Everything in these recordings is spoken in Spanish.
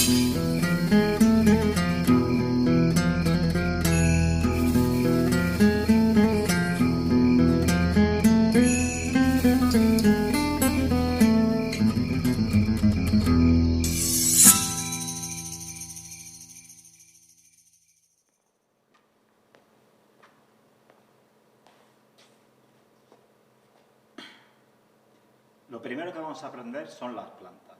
Lo primero que vamos a aprender son las plantas.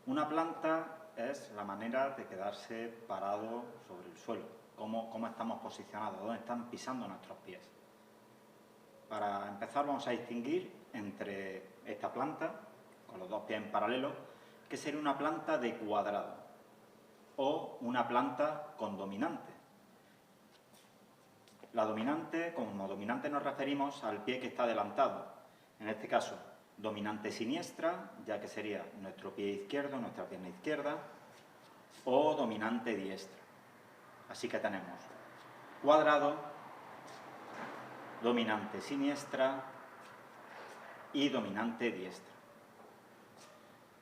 Una planta es la manera de quedarse parado sobre el suelo, cómo estamos posicionados, dónde están pisando nuestros pies. Para empezar vamos a distinguir entre esta planta, con los dos pies en paralelo, que sería una planta de cuadrado o una planta con dominante. La dominante, como dominante nos referimos al pie que está adelantado, en este caso dominante siniestra, ya que sería nuestro pie izquierdo, nuestra pierna izquierda, o dominante diestra. Así que tenemos cuadrado, dominante siniestra y dominante diestra.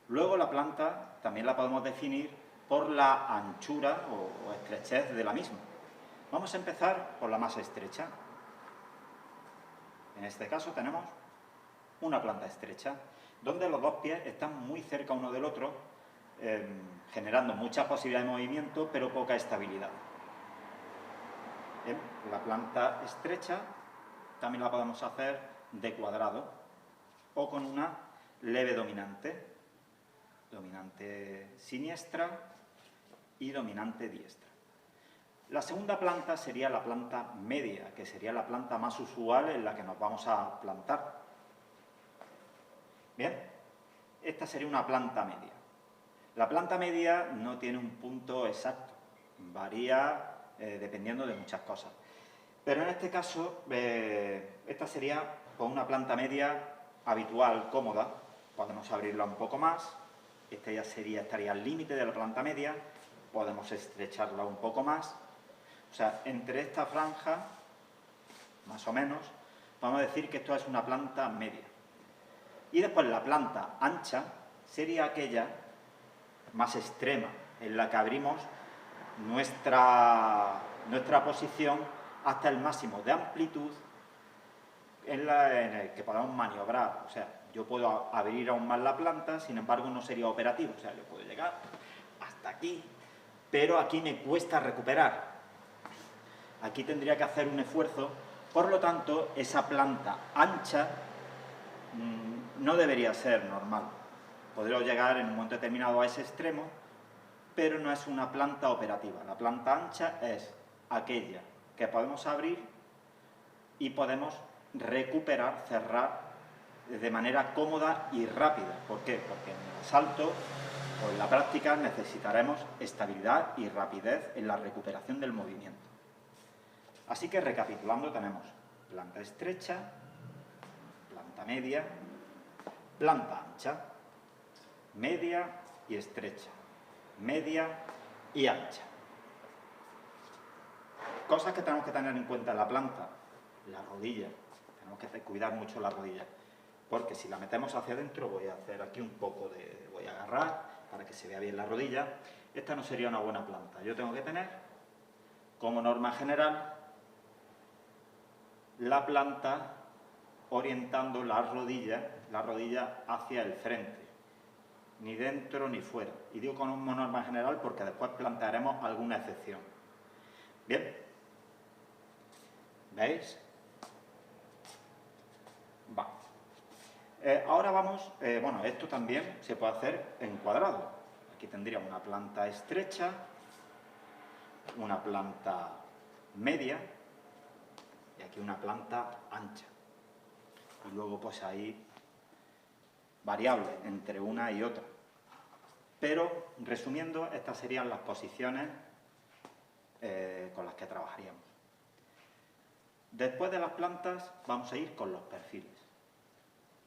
Luego la planta también la podemos definir por la anchura o estrechez de la misma. Vamos a empezar por la más estrecha. En este caso tenemos una planta estrecha, donde los dos pies están muy cerca uno del otro, generando muchas posibilidades de movimiento, pero poca estabilidad. Bien, la planta estrecha también la podemos hacer de cuadrado o con una leve dominante, dominante siniestra y dominante diestra. La segunda planta sería la planta media, que sería la planta más usual en la que nos vamos a plantar. Bien, esta sería una planta media. La planta media no tiene un punto exacto, varía dependiendo de muchas cosas. Pero en este caso, esta sería pues, una planta media habitual, cómoda. Podemos abrirla un poco más, esta ya estaría al límite de la planta media, podemos estrecharla un poco más. O sea, entre esta franja, más o menos, vamos a decir que esto es una planta media. Y después la planta ancha sería aquella más extrema, en la que abrimos nuestra posición hasta el máximo de amplitud en el que podamos maniobrar. O sea, yo puedo abrir aún más la planta, sin embargo no sería operativo. O sea, yo puedo llegar hasta aquí, pero aquí me cuesta recuperar. Aquí tendría que hacer un esfuerzo, por lo tanto, esa planta ancha no debería ser normal. Podríamos llegar en un momento determinado a ese extremo, pero no es una planta operativa. La planta ancha es aquella que podemos abrir y podemos recuperar, cerrar de manera cómoda y rápida. ¿Por qué? Porque en el salto o en la práctica necesitaremos estabilidad y rapidez en la recuperación del movimiento. Así que recapitulando tenemos planta estrecha, planta media, planta ancha, media y estrecha, media y ancha. Cosas que tenemos que tener en cuenta en la planta, la rodilla. Tenemos que cuidar mucho la rodilla, porque si la metemos hacia adentro, voy a hacer aquí un poco de... voy a agarrar para que se vea bien la rodilla. Esta no sería una buena planta. Yo tengo que tener, como norma general, la planta orientando la rodilla hacia el frente, ni dentro ni fuera. Y digo como norma general porque después plantearemos alguna excepción. Bien, ¿veis? Va. Ahora vamos, bueno, esto también se puede hacer en cuadrado. Aquí tendríamos una planta estrecha, una planta media y aquí una planta ancha. Y luego pues hay variables entre una y otra. Pero, resumiendo, estas serían las posiciones con las que trabajaríamos. Después de las plantas vamos a ir con los perfiles.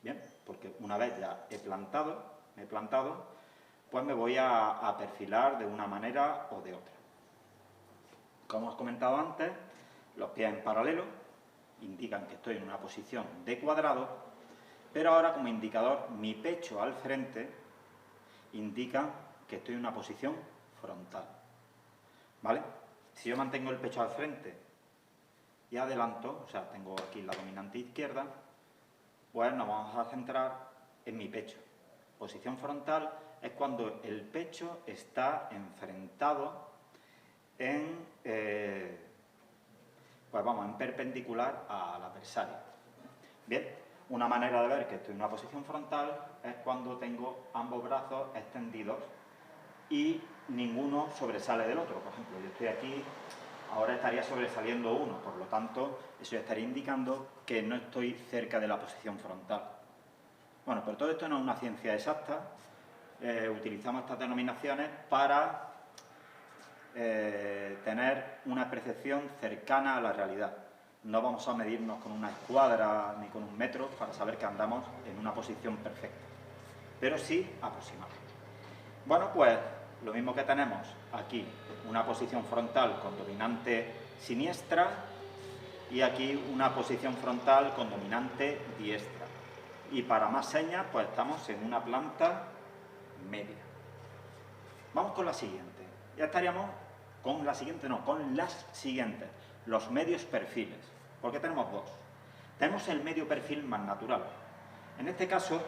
Bien, porque una vez ya me he plantado, pues me voy a perfilar de una manera o de otra. Como os comentado antes, los pies en paralelo indican que estoy en una posición de cuadrado, pero ahora como indicador mi pecho al frente indica que estoy en una posición frontal, ¿vale? Si yo mantengo el pecho al frente y adelanto, o sea, tengo aquí la dominante izquierda, pues nos vamos a centrar en mi pecho. Posición frontal es cuando el pecho está enfrentado en, pues vamos, en perpendicular al adversario. Bien, una manera de ver que estoy en una posición frontal es cuando tengo ambos brazos extendidos y ninguno sobresale del otro. Por ejemplo, yo estoy aquí, ahora estaría sobresaliendo uno, por lo tanto, eso estaría indicando que no estoy cerca de la posición frontal. Bueno, pero todo esto no es una ciencia exacta, utilizamos estas denominaciones para tener una percepción cercana a la realidad. No vamos a medirnos con una escuadra ni con un metro para saber que andamos en una posición perfecta, pero sí aproximada. Bueno, pues lo mismo que tenemos aquí, una posición frontal con dominante siniestra y aquí una posición frontal con dominante diestra. Y para más señas, pues estamos en una planta media. Vamos con la siguiente. Ya estaríamos con la siguiente, no, con las siguientes, los medios perfiles, porque tenemos dos. Tenemos el medio perfil más natural. En este caso,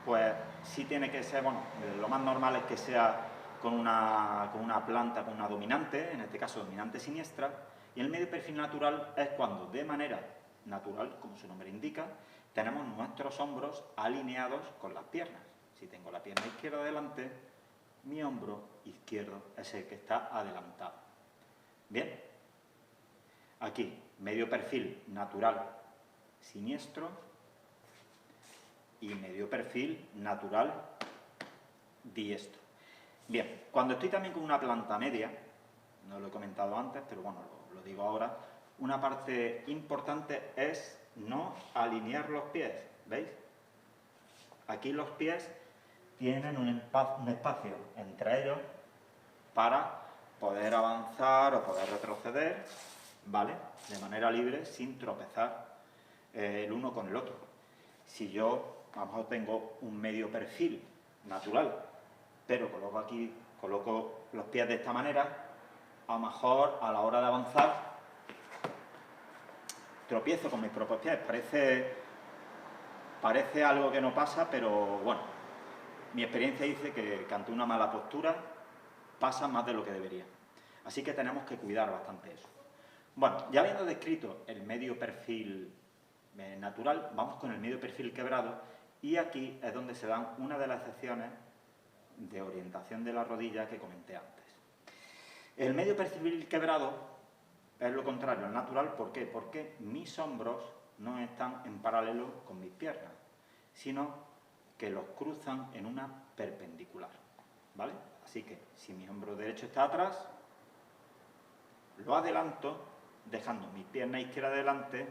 pues sí tiene que ser, bueno, lo más normal es que sea con una planta, con una dominante, en este caso dominante siniestra, y el medio perfil natural es cuando de manera natural, como su nombre indica, tenemos nuestros hombros alineados con las piernas. Si tengo la pierna izquierda delante, mi hombro izquierdo es el que está adelantado. Bien, aquí, medio perfil natural siniestro y medio perfil natural diestro. Bien, cuando estoy también con una planta media, no lo he comentado antes, pero bueno, lo digo ahora, una parte importante es no alinear los pies, ¿veis? Aquí los pies tienen un espacio entre ellos para poder avanzar o poder retroceder, ¿vale? De manera libre, sin tropezar el uno con el otro. Si yo, a lo mejor tengo un medio perfil natural, pero coloco los pies de esta manera, a lo mejor a la hora de avanzar tropiezo con mis propios pies. Parece algo que no pasa, pero bueno, mi experiencia dice que ante una mala postura pasa más de lo que debería. Así que tenemos que cuidar bastante eso. Bueno, ya habiendo descrito el medio perfil natural, vamos con el medio perfil quebrado, y aquí es donde se dan una de las excepciones de orientación de la rodilla que comenté antes. El medio perfil quebrado es lo contrario al natural. ¿Por qué? Porque mis hombros no están en paralelo con mis piernas, sino que los cruzan en una perpendicular, ¿vale? Así que si mi hombro derecho está atrás, lo adelanto dejando mi pierna izquierda delante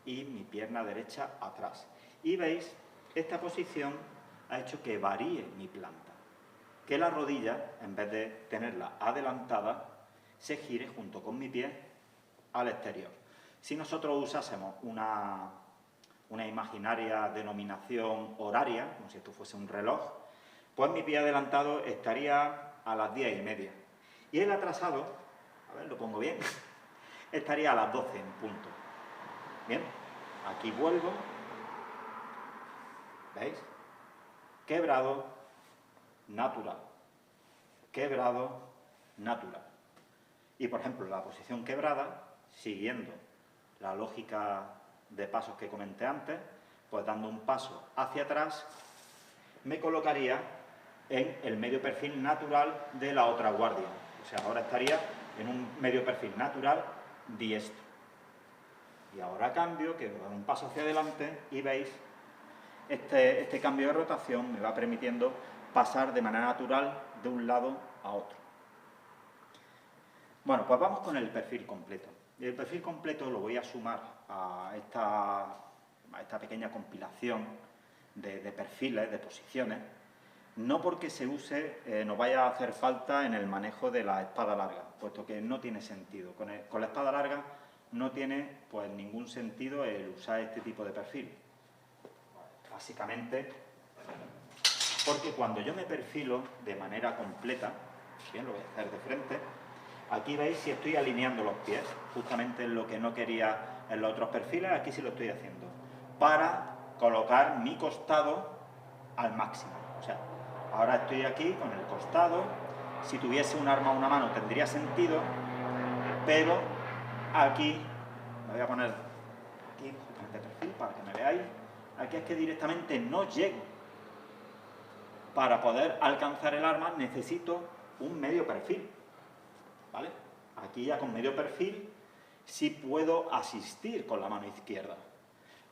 y mi pierna derecha atrás. Y veis, esta posición ha hecho que varíe mi planta, que la rodilla, en vez de tenerla adelantada, se gire junto con mi pie al exterior. Si nosotros usásemos una imaginaria denominación horaria, como si esto fuese un reloj, pues mi pie adelantado estaría a las 10:30. Y el atrasado, a ver, lo pongo bien, estaría a las 12 en punto. Bien, aquí vuelvo, ¿veis? Quebrado, natural. Quebrado, natural. Y, por ejemplo, la posición quebrada, siguiendo la lógica de pasos que comenté antes, pues dando un paso hacia atrás, me colocaría en el medio perfil natural de la otra guardia. O sea, ahora estaría en un medio perfil natural diestro. Y ahora cambio, que doy un paso hacia adelante y veis, este cambio de rotación me va permitiendo pasar de manera natural de un lado a otro. Bueno, pues vamos con el perfil completo. Y el perfil completo lo voy a sumar a esta pequeña compilación de perfiles, de posiciones, no porque se use, nos vaya a hacer falta en el manejo de la espada larga, puesto que no tiene sentido. Con la espada larga no tiene pues ningún sentido el usar este tipo de perfil. Básicamente, porque cuando yo me perfilo de manera completa, bien, lo voy a hacer de frente, aquí veis si estoy alineando los pies, justamente lo que no quería en los otros perfiles, aquí sí lo estoy haciendo, para colocar mi costado al máximo. O sea, ahora estoy aquí con el costado, si tuviese un arma o una mano tendría sentido, pero aquí, me voy a poner aquí justamente perfil para que me veáis, aquí es que directamente no llego. Para poder alcanzar el arma necesito un medio perfil, ¿vale? Aquí ya con medio perfil sí puedo asistir con la mano izquierda.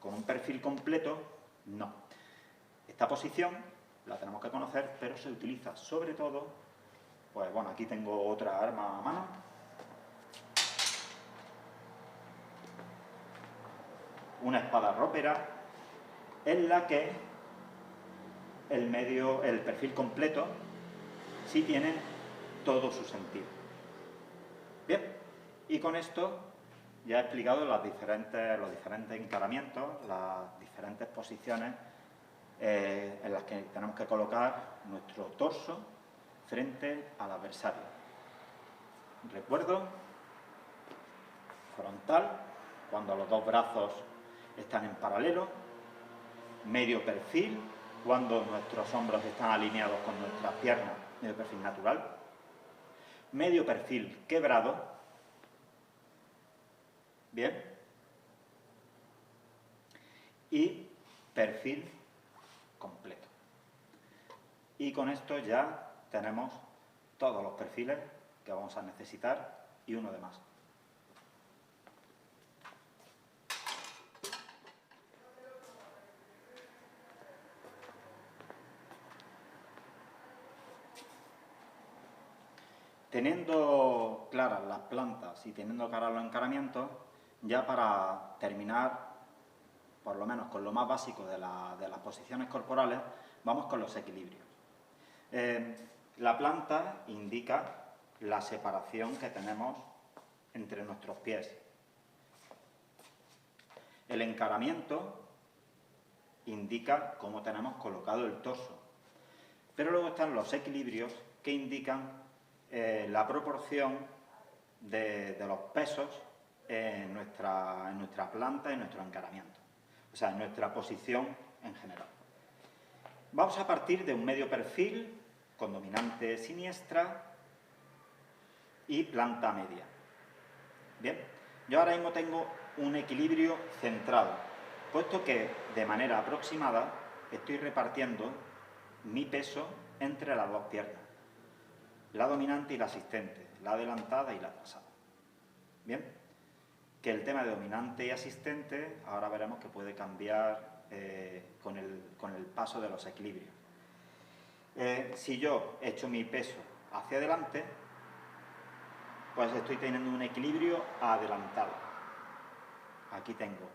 Con un perfil completo, no. Esta posición la tenemos que conocer, pero se utiliza sobre todo, pues bueno, aquí tengo otra arma a mano. Una espada ropera, en la que el perfil completo sí tiene todo su sentido. Bien, y con esto ya he explicado los diferentes encaramientos, las diferentes posiciones en las que tenemos que colocar nuestro torso frente al adversario. Recuerdo, frontal, cuando los dos brazos están en paralelo, medio perfil, cuando nuestros hombros están alineados con nuestras piernas, medio perfil natural, medio perfil quebrado, bien, y perfil completo. Y con esto ya tenemos todos los perfiles que vamos a necesitar y uno de más. Teniendo claras las plantas y teniendo claros los encaramientos, ya para terminar, por lo menos con lo más básico de las posiciones corporales, vamos con los equilibrios. La planta indica la separación que tenemos entre nuestros pies. El encaramiento indica cómo tenemos colocado el torso. Pero luego están los equilibrios que indican la proporción de los pesos en nuestra planta y en nuestro encaramiento. O sea, en nuestra posición en general. Vamos a partir de un medio perfil con dominante siniestra y planta media. Bien, yo ahora mismo tengo un equilibrio centrado, puesto que de manera aproximada estoy repartiendo mi peso entre las dos piernas, la dominante y la asistente, la adelantada y la atrasada. Bien, que el tema de dominante y asistente ahora veremos que puede cambiar con el paso de los equilibrios. Si yo echo mi peso hacia adelante, pues estoy teniendo un equilibrio adelantado. Aquí tengo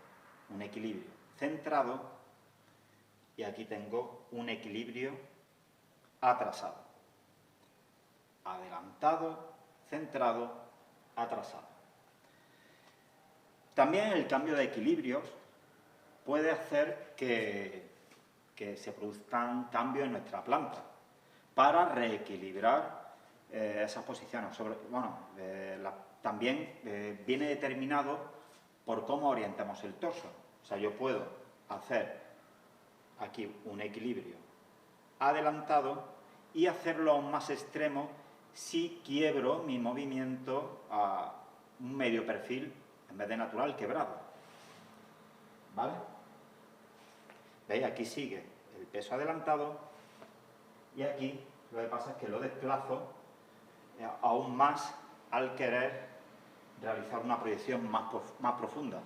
un equilibrio centrado y aquí tengo un equilibrio atrasado. Adelantado, centrado, atrasado. También el cambio de equilibrios puede hacer que se produzcan cambios en nuestra planta para reequilibrar esas posiciones. También viene determinado por cómo orientamos el torso. O sea, yo puedo hacer aquí un equilibrio adelantado y hacerlo aún más extremo si quiebro mi movimiento a un medio perfil en vez de natural quebrado. ¿Vale? ¿Veis? Aquí sigue el peso adelantado y aquí lo que pasa es que lo desplazo aún más al querer realizar una proyección más profunda.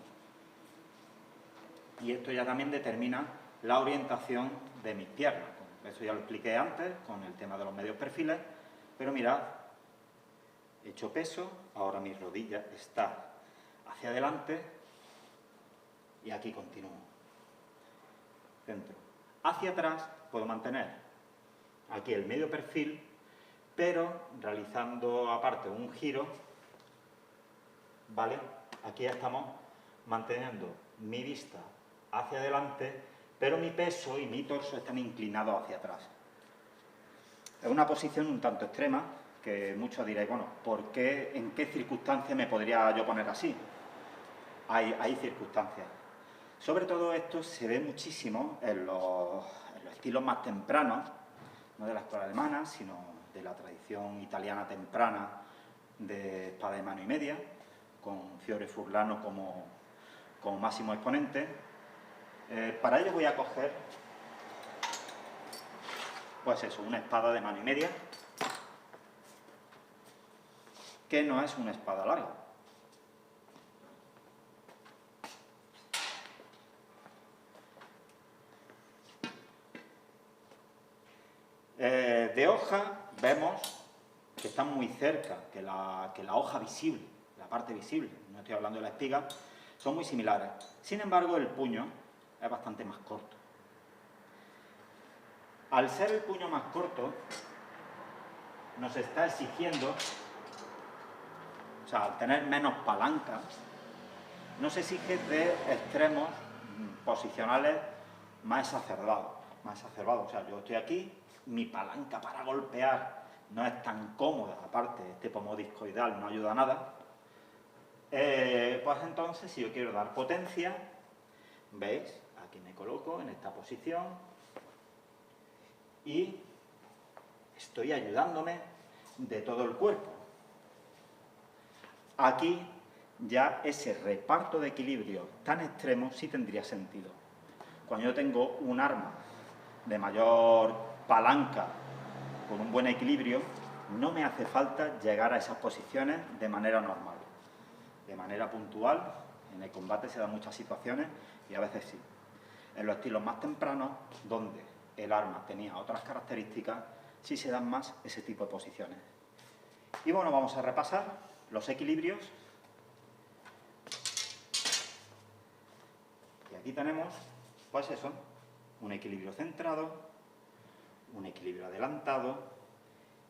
Y esto ya también determina la orientación de mis piernas. Eso ya lo expliqué antes con el tema de los medios perfiles, pero mirad, he hecho peso, ahora mi rodilla está hacia adelante y aquí continúo. Dentro. Hacia atrás puedo mantener aquí el medio perfil, pero realizando aparte un giro, ¿vale? Aquí ya estamos manteniendo mi vista hacia adelante, pero mi peso y mi torso están inclinados hacia atrás. Es una posición un tanto extrema, que muchos diréis, bueno, ¿por qué, en qué circunstancias me podría yo poner así? Hay circunstancias. Sobre todo esto se ve muchísimo en los estilos más tempranos, no de la escuela alemana, sino de la tradición italiana temprana de espada de mano y media, con Fiore Furlano como máximo exponente. Para ello voy a coger, pues eso, una espada de mano y media, que no es una espada larga. De hoja vemos que están muy cerca, que la hoja visible, la parte visible, no estoy hablando de la espiga, son muy similares. Sin embargo, el puño es bastante más corto. Al ser el puño más corto, nos está exigiendo, o sea, al tener menos palanca, nos exige de extremos posicionales más exacerbados. O sea, yo estoy aquí, mi palanca para golpear no es tan cómoda, aparte este pomo discoidal no ayuda a nada. Pues entonces, si yo quiero dar potencia, ¿veis? Aquí me coloco en esta posición y estoy ayudándome de todo el cuerpo. Aquí ya ese reparto de equilibrio tan extremo sí tendría sentido. Cuando yo tengo un arma de mayor palanca, con un buen equilibrio, no me hace falta llegar a esas posiciones de manera normal. De manera puntual, en el combate se dan muchas situaciones y a veces sí. En los estilos más tempranos, donde el arma tenía otras características, sí se dan más ese tipo de posiciones. Y bueno, vamos a repasar los equilibrios. Y aquí tenemos, pues eso, un equilibrio centrado, un equilibrio adelantado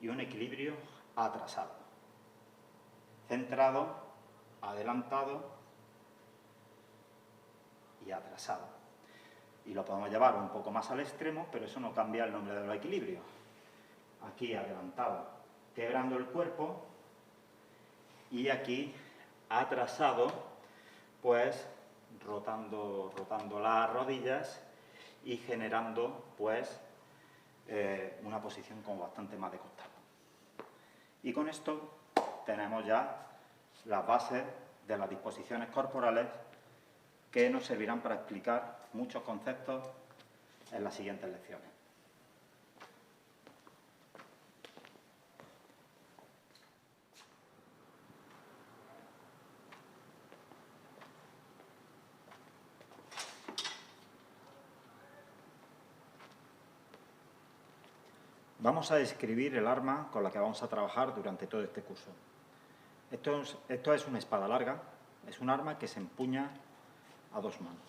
y un equilibrio atrasado. Centrado, adelantado y atrasado. Y lo podemos llevar un poco más al extremo, pero eso no cambia el nombre de los equilibrios. Aquí adelantado, quebrando el cuerpo, y aquí atrasado, pues rotando las rodillas y generando pues una posición como bastante más de costado. Y con esto tenemos ya las bases de las disposiciones corporales que nos servirán para explicar muchos conceptos en las siguientes lecciones. Vamos a describir el arma con la que vamos a trabajar durante todo este curso. Esto es una espada larga, es un arma que se empuña a dos manos.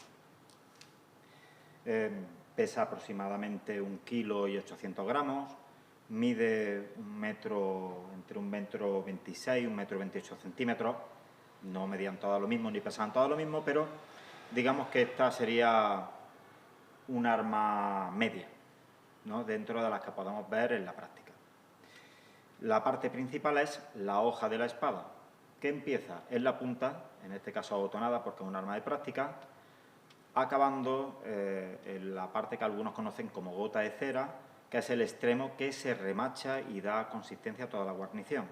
Pesa aproximadamente 1,8 kg, mide entre 1,26 m y 1,28 m, no medían todas lo mismo ni pesaban todas lo mismo, pero digamos que esta sería un arma media, ¿no?, dentro de las que podemos ver en la práctica. La parte principal es la hoja de la espada, que empieza en la punta, en este caso abotonada porque es un arma de práctica, acabando en la parte que algunos conocen como gota de cera, que es el extremo que se remacha y da consistencia a toda la guarnición.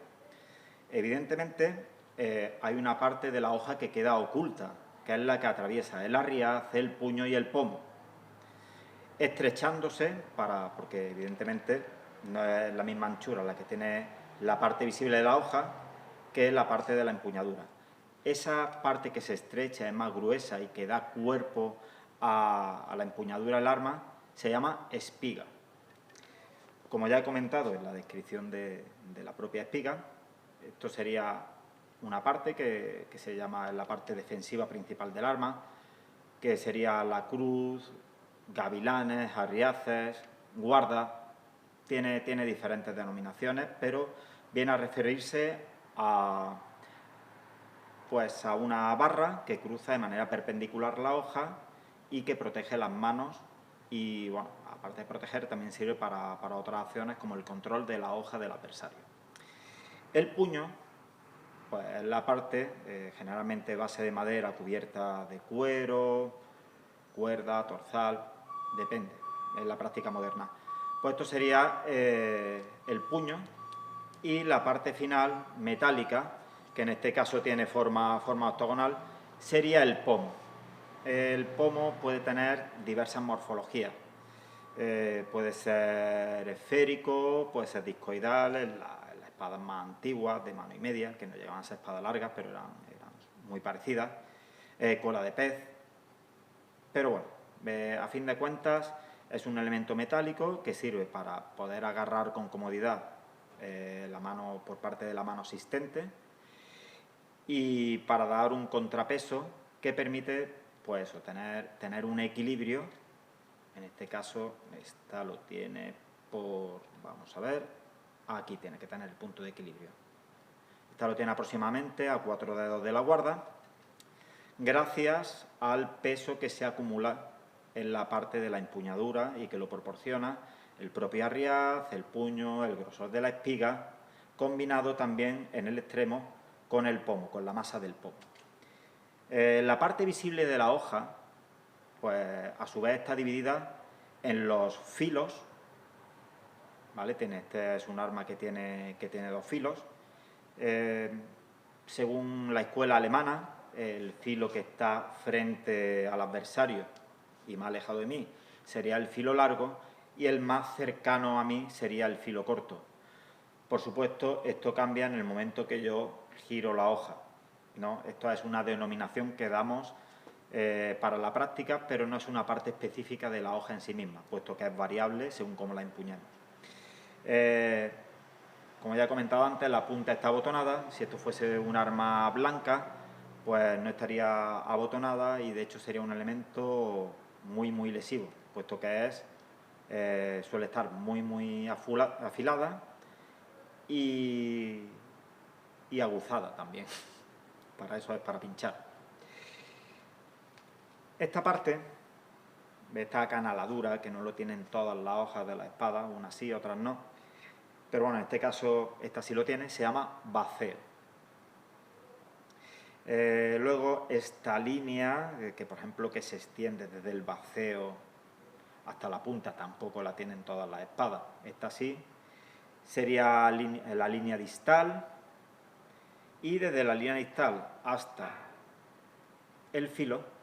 Evidentemente, hay una parte de la hoja que queda oculta, que es la que atraviesa el arriaz, el puño y el pomo, estrechándose, porque evidentemente no es la misma anchura la que tiene la parte visible de la hoja que la parte de la empuñadura. Esa parte que se estrecha, es más gruesa y que da cuerpo a la empuñadura del arma, se llama espiga. Como ya he comentado en la descripción de la propia espiga, esto sería una parte que se llama la parte defensiva principal del arma, que sería la cruz, gavilanes, arriaces, guarda. Tiene diferentes denominaciones, pero viene a referirse a una barra que cruza de manera perpendicular la hoja y que protege las manos y, bueno, aparte de proteger, también sirve para otras acciones como el control de la hoja del adversario. El puño, pues es la parte generalmente base de madera cubierta de cuero, cuerda, torzal, depende, en la práctica moderna. Pues esto sería el puño, y la parte final metálica, que en este caso tiene forma octogonal, sería el pomo. El pomo puede tener diversas morfologías. Puede ser esférico, puede ser discoidal, en las espadas más antiguas, de mano y media, que no llegaban a ser espadas largas, pero eran muy parecidas, cola de pez. Pero bueno, a fin de cuentas es un elemento metálico que sirve para poder agarrar con comodidad la mano por parte de la mano asistente y para dar un contrapeso que permite, pues eso, tener un equilibrio. En este caso, esta lo tiene por, vamos a ver, aquí tiene que tener el punto de equilibrio. Esta lo tiene aproximadamente a 4 dedos de la guarda, gracias al peso que se acumula en la parte de la empuñadura y que lo proporciona el propio arriaz, el puño, el grosor de la espiga, combinado también en el extremo con el pomo, con la masa del pomo. La parte visible de la hoja, pues a su vez está dividida en los filos, ¿vale? Este es un arma que tiene 2 filos. Según la escuela alemana, el filo que está frente al adversario y más alejado de mí sería el filo largo y el más cercano a mí sería el filo corto. Por supuesto, esto cambia en el momento que yo giro la hoja, ¿no? Esto es una denominación que damos para la práctica, pero no es una parte específica de la hoja en sí misma, puesto que es variable según cómo la empuñemos. Como ya he comentado antes, la punta está abotonada. Si esto fuese un arma blanca, pues no estaría abotonada y de hecho sería un elemento muy lesivo, puesto que suele estar muy afilada y aguzada también. Para eso es para pinchar. Esta parte, esta acanaladura, que no lo tienen todas las hojas de la espada, unas sí, otras no, pero bueno, en este caso esta sí lo tiene, se llama baceo. Luego esta línea, que por ejemplo que se extiende desde el baceo hasta la punta, tampoco la tienen todas las espadas. Esta sí, sería la línea distal, y desde la línea distal hasta el filo,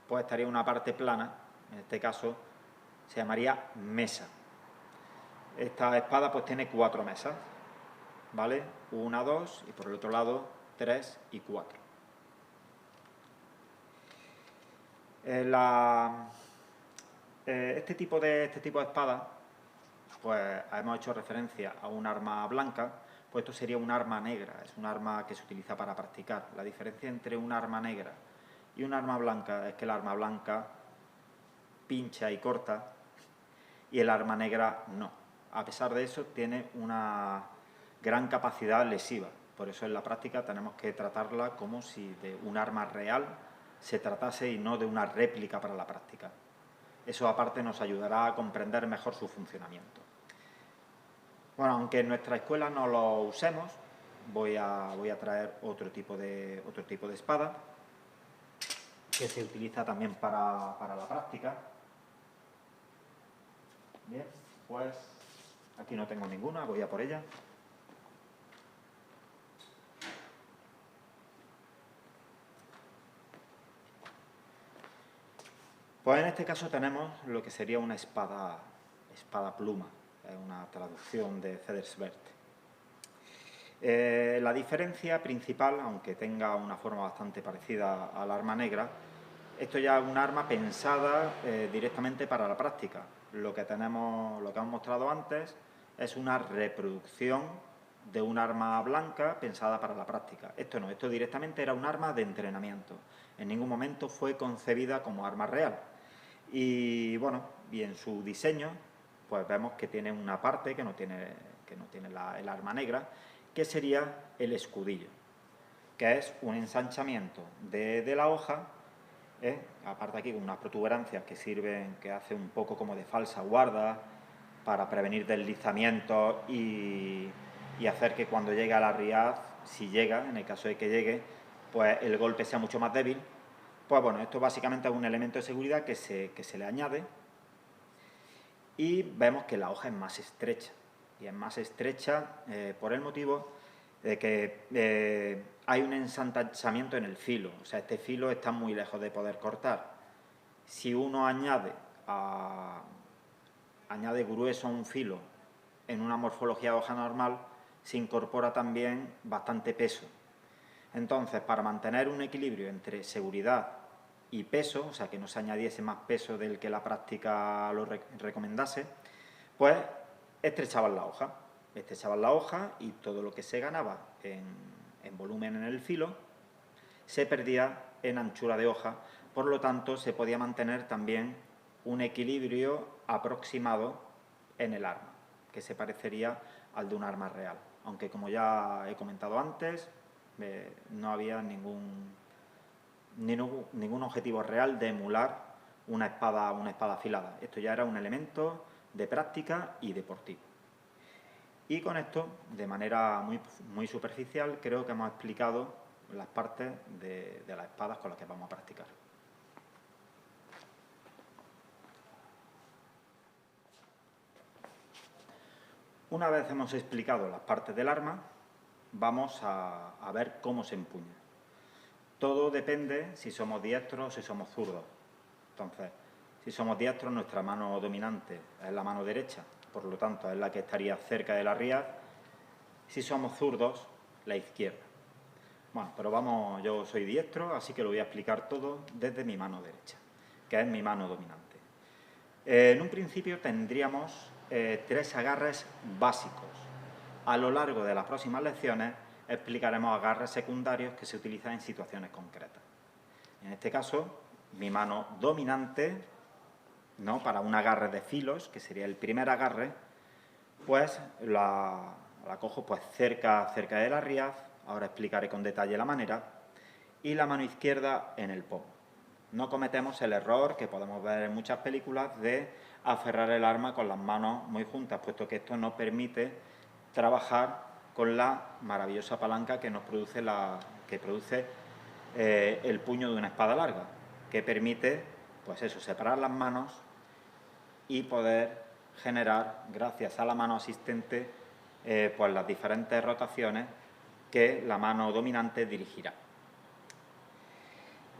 pues estaría una parte plana, en este caso se llamaría mesa. Esta espada pues tiene 4 mesas, ¿vale? 1, 2 y por el otro lado 3 y 4. Este tipo de espada, pues hemos hecho referencia a un arma blanca, pues esto sería un arma negra, es un arma que se utiliza para practicar. La diferencia entre un arma negra y un arma blanca es que el arma blanca pincha y corta y el arma negra no. A pesar de eso tiene una gran capacidad lesiva, por eso en la práctica tenemos que tratarla como si de un arma real se tratase y no de una réplica para la práctica. Eso aparte nos ayudará a comprender mejor su funcionamiento. Bueno, aunque en nuestra escuela no lo usemos, voy a traer otro tipo de espada que se utiliza también para la práctica. Bien, pues aquí no tengo ninguna, voy a por ella. Pues en este caso tenemos lo que sería una espada pluma, es una traducción de Federsvert. La diferencia principal, aunque tenga una forma bastante parecida al arma negra, esto ya es un arma pensada directamente para la práctica. Lo que hemos mostrado antes es una reproducción de un arma blanca pensada para la práctica. Esto no, esto directamente era un arma de entrenamiento. En ningún momento fue concebida como arma real. Y bueno, y en su diseño, pues vemos que tiene una parte que no tiene el arma negra, que sería el escudillo, que es un ensanchamiento de la hoja aparte aquí con unas protuberancias que sirven, que hace un poco como de falsa guarda para prevenir deslizamientos y hacer que cuando llegue a la riaz, si llega, en el caso de que llegue, pues el golpe sea mucho más débil. Pues bueno, esto básicamente es un elemento de seguridad que se le añade y vemos que la hoja es más estrecha. Y es más estrecha por el motivo de que hay un ensanchamiento en el filo. O sea, este filo está muy lejos de poder cortar. Si uno añade grueso a un filo en una morfología de hoja normal, se incorpora también bastante peso. Entonces, para mantener un equilibrio entre seguridad y peso, o sea, que no se añadiese más peso del que la práctica lo recomendase, pues estrechaban la hoja. Estrechaban la hoja y todo lo que se ganaba en volumen en el filo se perdía en anchura de hoja, por lo tanto se podía mantener también un equilibrio aproximado en el arma, que se parecería al de un arma real. Aunque, como ya he comentado antes, no había ningún objetivo real de emular una espada afilada. Esto ya era un elemento de práctica y deportivo. Y con esto, de manera muy superficial, creo que hemos explicado las partes de las espadas con las que vamos a practicar. Una vez hemos explicado las partes del arma, vamos a ver cómo se empuña. Todo depende si somos diestros o si somos zurdos. Entonces, si somos diestros, nuestra mano dominante es la mano derecha, por lo tanto es la que estaría cerca de la riaz. Si somos zurdos, la izquierda. Bueno, pero vamos, yo soy diestro, así que lo voy a explicar todo desde mi mano derecha, que es mi mano dominante. En un principio tendríamos 3 agarres básicos. A lo largo de las próximas lecciones explicaremos agarres secundarios que se utilizan en situaciones concretas. En este caso, mi mano dominante, ¿no?, para un agarre de filos, que sería el primer agarre, pues la cojo pues cerca de la riaz, ahora explicaré con detalle la manera, y la mano izquierda en el pomo. No cometemos el error que podemos ver en muchas películas de aferrar el arma con las manos muy juntas, puesto que esto no permite trabajar con la maravillosa palanca que nos produce el puño de una espada larga, que permite, pues eso, separar las manos y poder generar, gracias a la mano asistente, pues las diferentes rotaciones que la mano dominante dirigirá.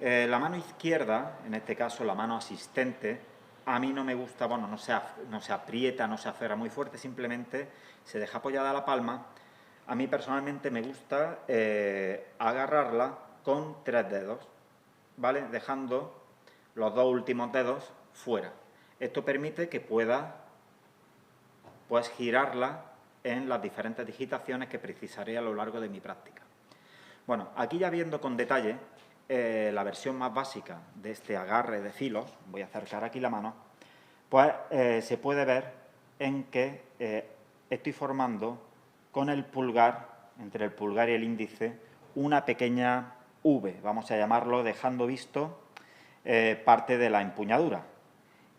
La mano izquierda, en este caso la mano asistente, a mí no me gusta, bueno, no se aprieta, no se aferra muy fuerte, simplemente se deja apoyada la palma. A mí personalmente me gusta agarrarla con 3 dedos, ¿vale?, dejando los 2 últimos dedos fuera. Esto permite que pueda, pues, girarla en las diferentes digitaciones que precisaré a lo largo de mi práctica. Bueno, aquí ya viendo con detalle la versión más básica de este agarre de filos, voy a acercar aquí la mano, pues se puede ver en que estoy formando con el pulgar, entre el pulgar y el índice, una pequeña V, vamos a llamarlo, dejando visto parte de la empuñadura.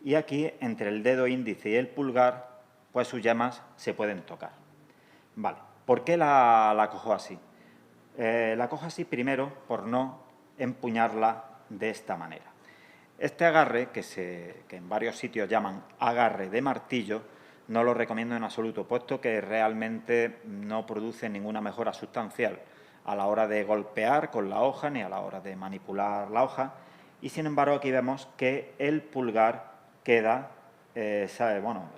Y aquí, entre el dedo índice y el pulgar, pues sus yemas se pueden tocar. Vale, ¿por qué la cojo así? La cojo así primero por no empuñarla de esta manera. Este agarre, que en varios sitios llaman agarre de martillo, no lo recomiendo en absoluto, puesto que realmente no produce ninguna mejora sustancial a la hora de golpear con la hoja ni a la hora de manipular la hoja. Y sin embargo aquí vemos que el pulgar queda,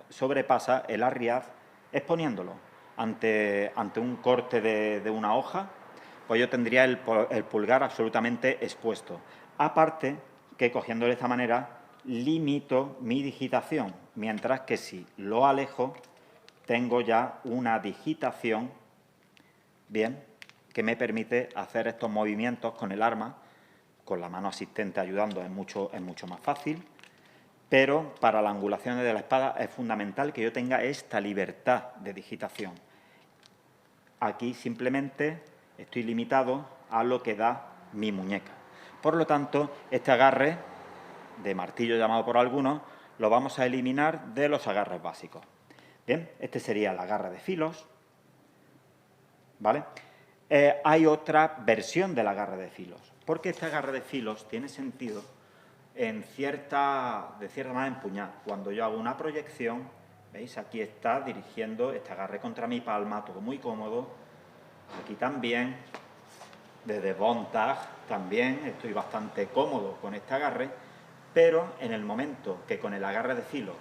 sobrepasa el arriaz exponiéndolo ante un corte de una hoja. Pues yo tendría el pulgar absolutamente expuesto. Aparte que, cogiendo de esta manera, limito mi digitación, mientras que si lo alejo, tengo ya una digitación, bien, que me permite hacer estos movimientos con el arma, con la mano asistente ayudando es mucho más fácil, pero para la angulación de la espada es fundamental que yo tenga esta libertad de digitación. Aquí simplemente estoy limitado a lo que da mi muñeca. Por lo tanto, este agarre de martillo llamado por algunos, lo vamos a eliminar de los agarres básicos. Bien, este sería el agarre de filos, ¿vale? Hay otra versión del agarre de filos, porque este agarre de filos tiene sentido de cierta manera empuñar. Cuando yo hago una proyección, ¿veis? Aquí está dirigiendo este agarre contra mi palma, todo muy cómodo. Aquí también, desde Bondtag también estoy bastante cómodo con este agarre, pero en el momento que con el agarre de filos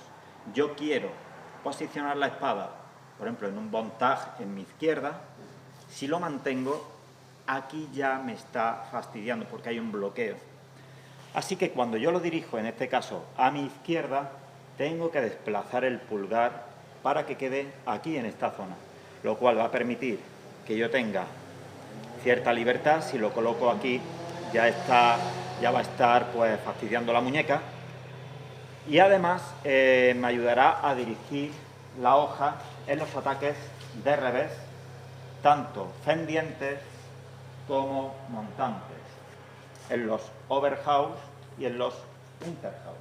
yo quiero posicionar la espada, por ejemplo, en un Bondtag en mi izquierda, si lo mantengo, aquí ya me está fastidiando porque hay un bloqueo. Así que cuando yo lo dirijo, en este caso, a mi izquierda, tengo que desplazar el pulgar para que quede aquí en esta zona, lo cual va a permitir que yo tenga cierta libertad. Si lo coloco aquí, ya va a estar pues fastidiando la muñeca. Y además me ayudará a dirigir la hoja en los ataques de revés, tanto fendientes como montantes, en los overhouse y en los unterhouse.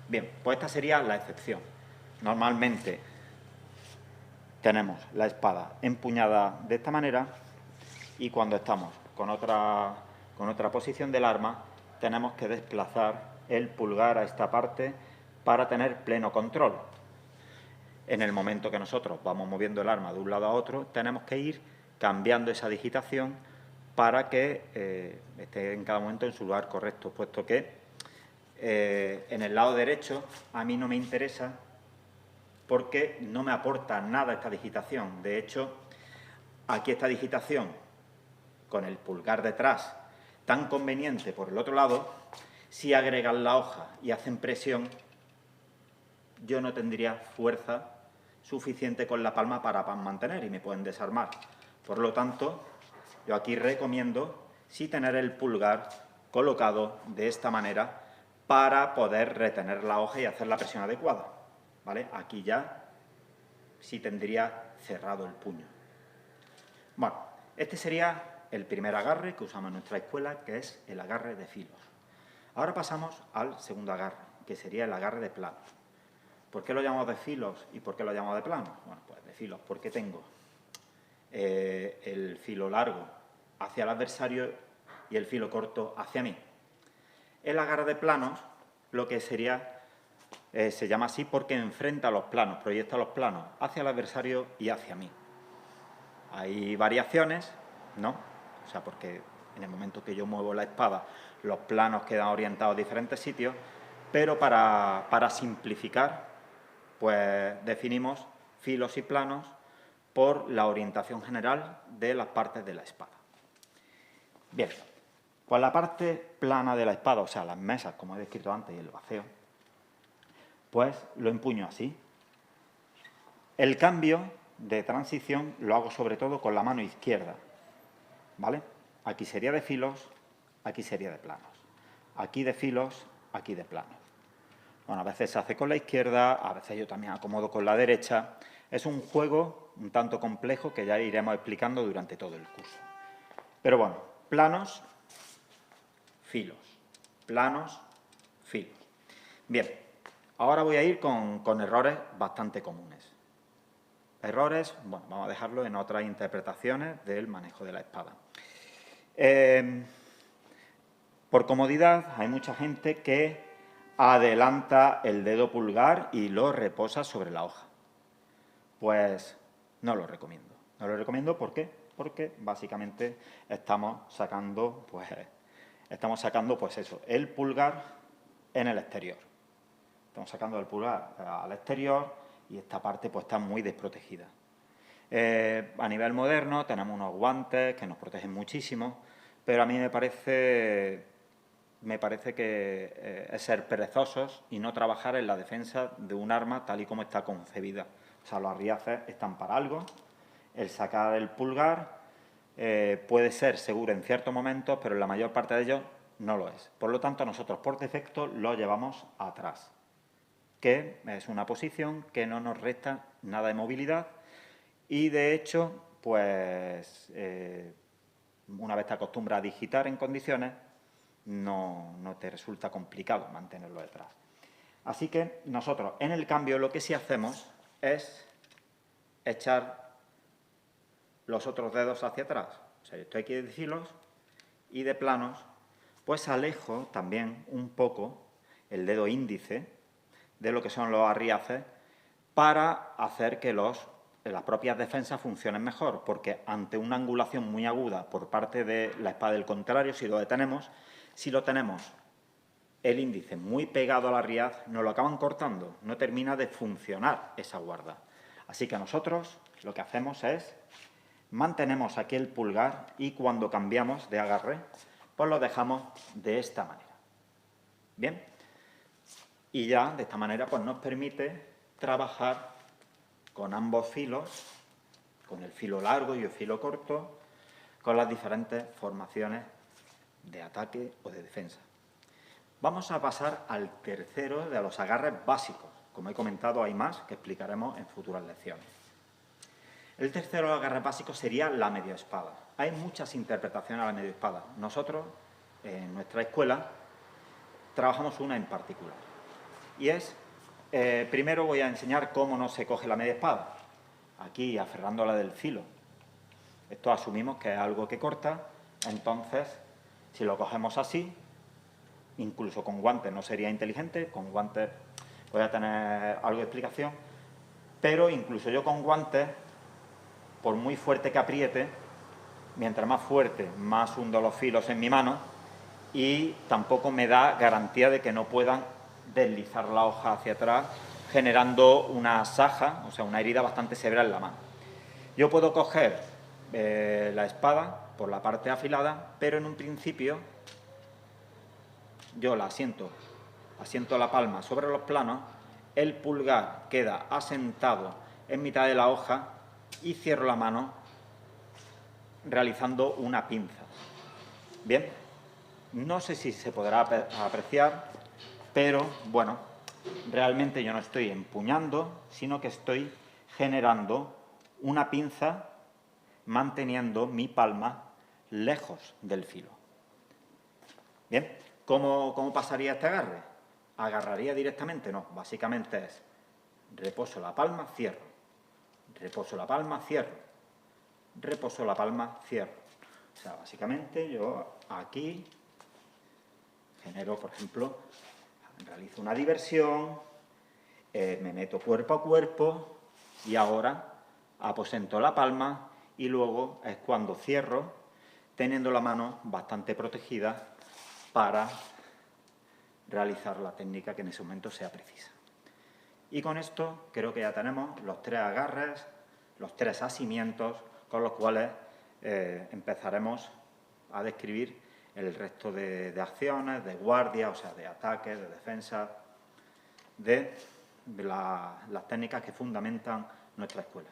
Bien, pues esta sería la excepción. Normalmente tenemos la espada empuñada de esta manera y cuando estamos con otra posición del arma tenemos que desplazar el pulgar a esta parte para tener pleno control. En el momento que nosotros vamos moviendo el arma de un lado a otro, tenemos que ir cambiando esa digitación para que esté en cada momento en su lugar correcto, puesto que en el lado derecho a mí no me interesa porque no me aporta nada esta digitación. De hecho, aquí esta digitación, con el pulgar detrás, tan conveniente por el otro lado, si agregan la hoja y hacen presión, yo no tendría fuerza suficiente con la palma para mantener y me pueden desarmar. Por lo tanto, yo aquí recomiendo sí tener el pulgar colocado de esta manera para poder retener la hoja y hacer la presión adecuada, ¿vale? Aquí ya sí tendría cerrado el puño. Bueno, este sería el primer agarre que usamos en nuestra escuela, que es el agarre de filos. Ahora pasamos al segundo agarre, que sería el agarre de planos. ¿Por qué lo llamamos de filos y por qué lo llamamos de planos? Bueno, pues de filos porque tengo el filo largo hacia el adversario y el filo corto hacia mí. El agarre de planos, lo que sería, se llama así porque enfrenta los planos, proyecta los planos hacia el adversario y hacia mí. Hay variaciones, ¿no? O sea, porque en el momento que yo muevo la espada, los planos quedan orientados a diferentes sitios, pero para simplificar, pues definimos filos y planos por la orientación general de las partes de la espada. Bien, pues la parte plana de la espada, o sea, las mesas, como he descrito antes, y el vacío, pues lo empuño así. El cambio de transición lo hago sobre todo con la mano izquierda, ¿vale? Aquí sería de filos, aquí sería de planos. Aquí de filos, aquí de planos. Bueno, a veces se hace con la izquierda, a veces yo también acomodo con la derecha. Es un juego un tanto complejo que ya iremos explicando durante todo el curso. Pero bueno, planos, filos. Planos, filos. Bien, ahora voy a ir con errores bastante comunes. Errores, bueno, vamos a dejarlo en otras interpretaciones del manejo de la espada. Por comodidad, hay mucha gente que adelanta el dedo pulgar y lo reposa sobre la hoja. Pues no lo recomiendo. No lo recomiendo, ¿por qué? Porque básicamente estamos sacando pues eso, el pulgar en el exterior. Estamos sacando el pulgar al exterior y esta parte pues está muy desprotegida. A nivel moderno tenemos unos guantes que nos protegen muchísimo, pero a mí me parece que es ser perezosos y no trabajar en la defensa de un arma tal y como está concebida. O sea, los arriaces están para algo. El sacar el pulgar puede ser seguro en ciertos momentos, pero en la mayor parte de ellos no lo es. Por lo tanto, nosotros por defecto lo llevamos atrás, que es una posición que no nos resta nada de movilidad y, de hecho, pues una vez te acostumbras a digitar en condiciones, no te resulta complicado mantenerlo detrás. Así que nosotros, en el cambio, lo que sí hacemos es echar los otros dedos hacia atrás. O sea, esto hay que decirlos, y de planos, pues alejo también un poco el dedo índice de lo que son los arriaces para hacer que las propias defensas funcionen mejor, porque ante una angulación muy aguda por parte de la espada del contrario, si lo tenemos el índice muy pegado al arriaz, nos lo acaban cortando, no termina de funcionar esa guarda. Así que nosotros lo que hacemos es mantenemos aquí el pulgar y cuando cambiamos de agarre, pues lo dejamos de esta manera. Bien, y ya de esta manera pues nos permite trabajar con ambos filos, con el filo largo y el filo corto, con las diferentes formaciones de ataque o de defensa. Vamos a pasar al tercero de los agarres básicos. Como he comentado, hay más que explicaremos en futuras lecciones. El tercero de los agarres básicos sería la medioespada. Hay muchas interpretaciones a la medioespada. Nosotros, en nuestra escuela, trabajamos una en particular. Y es, primero voy a enseñar cómo no se coge la medioespada. Aquí, aferrándola del filo. Esto asumimos que es algo que corta, entonces, si lo cogemos así, incluso con guantes no sería inteligente, con guantes voy a tener algo de explicación, pero incluso yo con guantes, por muy fuerte que apriete, mientras más fuerte, más hundo los filos en mi mano y tampoco me da garantía de que no puedan deslizar la hoja hacia atrás, generando una saja, o sea, una herida bastante severa en la mano. Yo puedo coger la espada por la parte afilada, pero en un principio yo la asiento la palma sobre los planos, el pulgar queda asentado en mitad de la hoja y cierro la mano realizando una pinza. Bien, no sé si se podrá apreciar, pero bueno, realmente yo no estoy empuñando, sino que estoy generando una pinza manteniendo mi palma lejos del filo. Bien, ¿cómo pasaría este agarre? ¿Agarraría directamente? No, básicamente es reposo la palma, cierro, reposo la palma, cierro, reposo la palma, cierro. O sea, básicamente yo aquí genero, por ejemplo, realizo una diversión, me meto cuerpo a cuerpo y ahora aposento la palma y luego es cuando cierro, teniendo la mano bastante protegida para realizar la técnica que en ese momento sea precisa. Y con esto creo que ya tenemos los tres agarres, los tres asimientos con los cuales empezaremos a describir el resto de acciones, de guardia, o sea, de ataque, de defensa, de las técnicas que fundamentan nuestra escuela.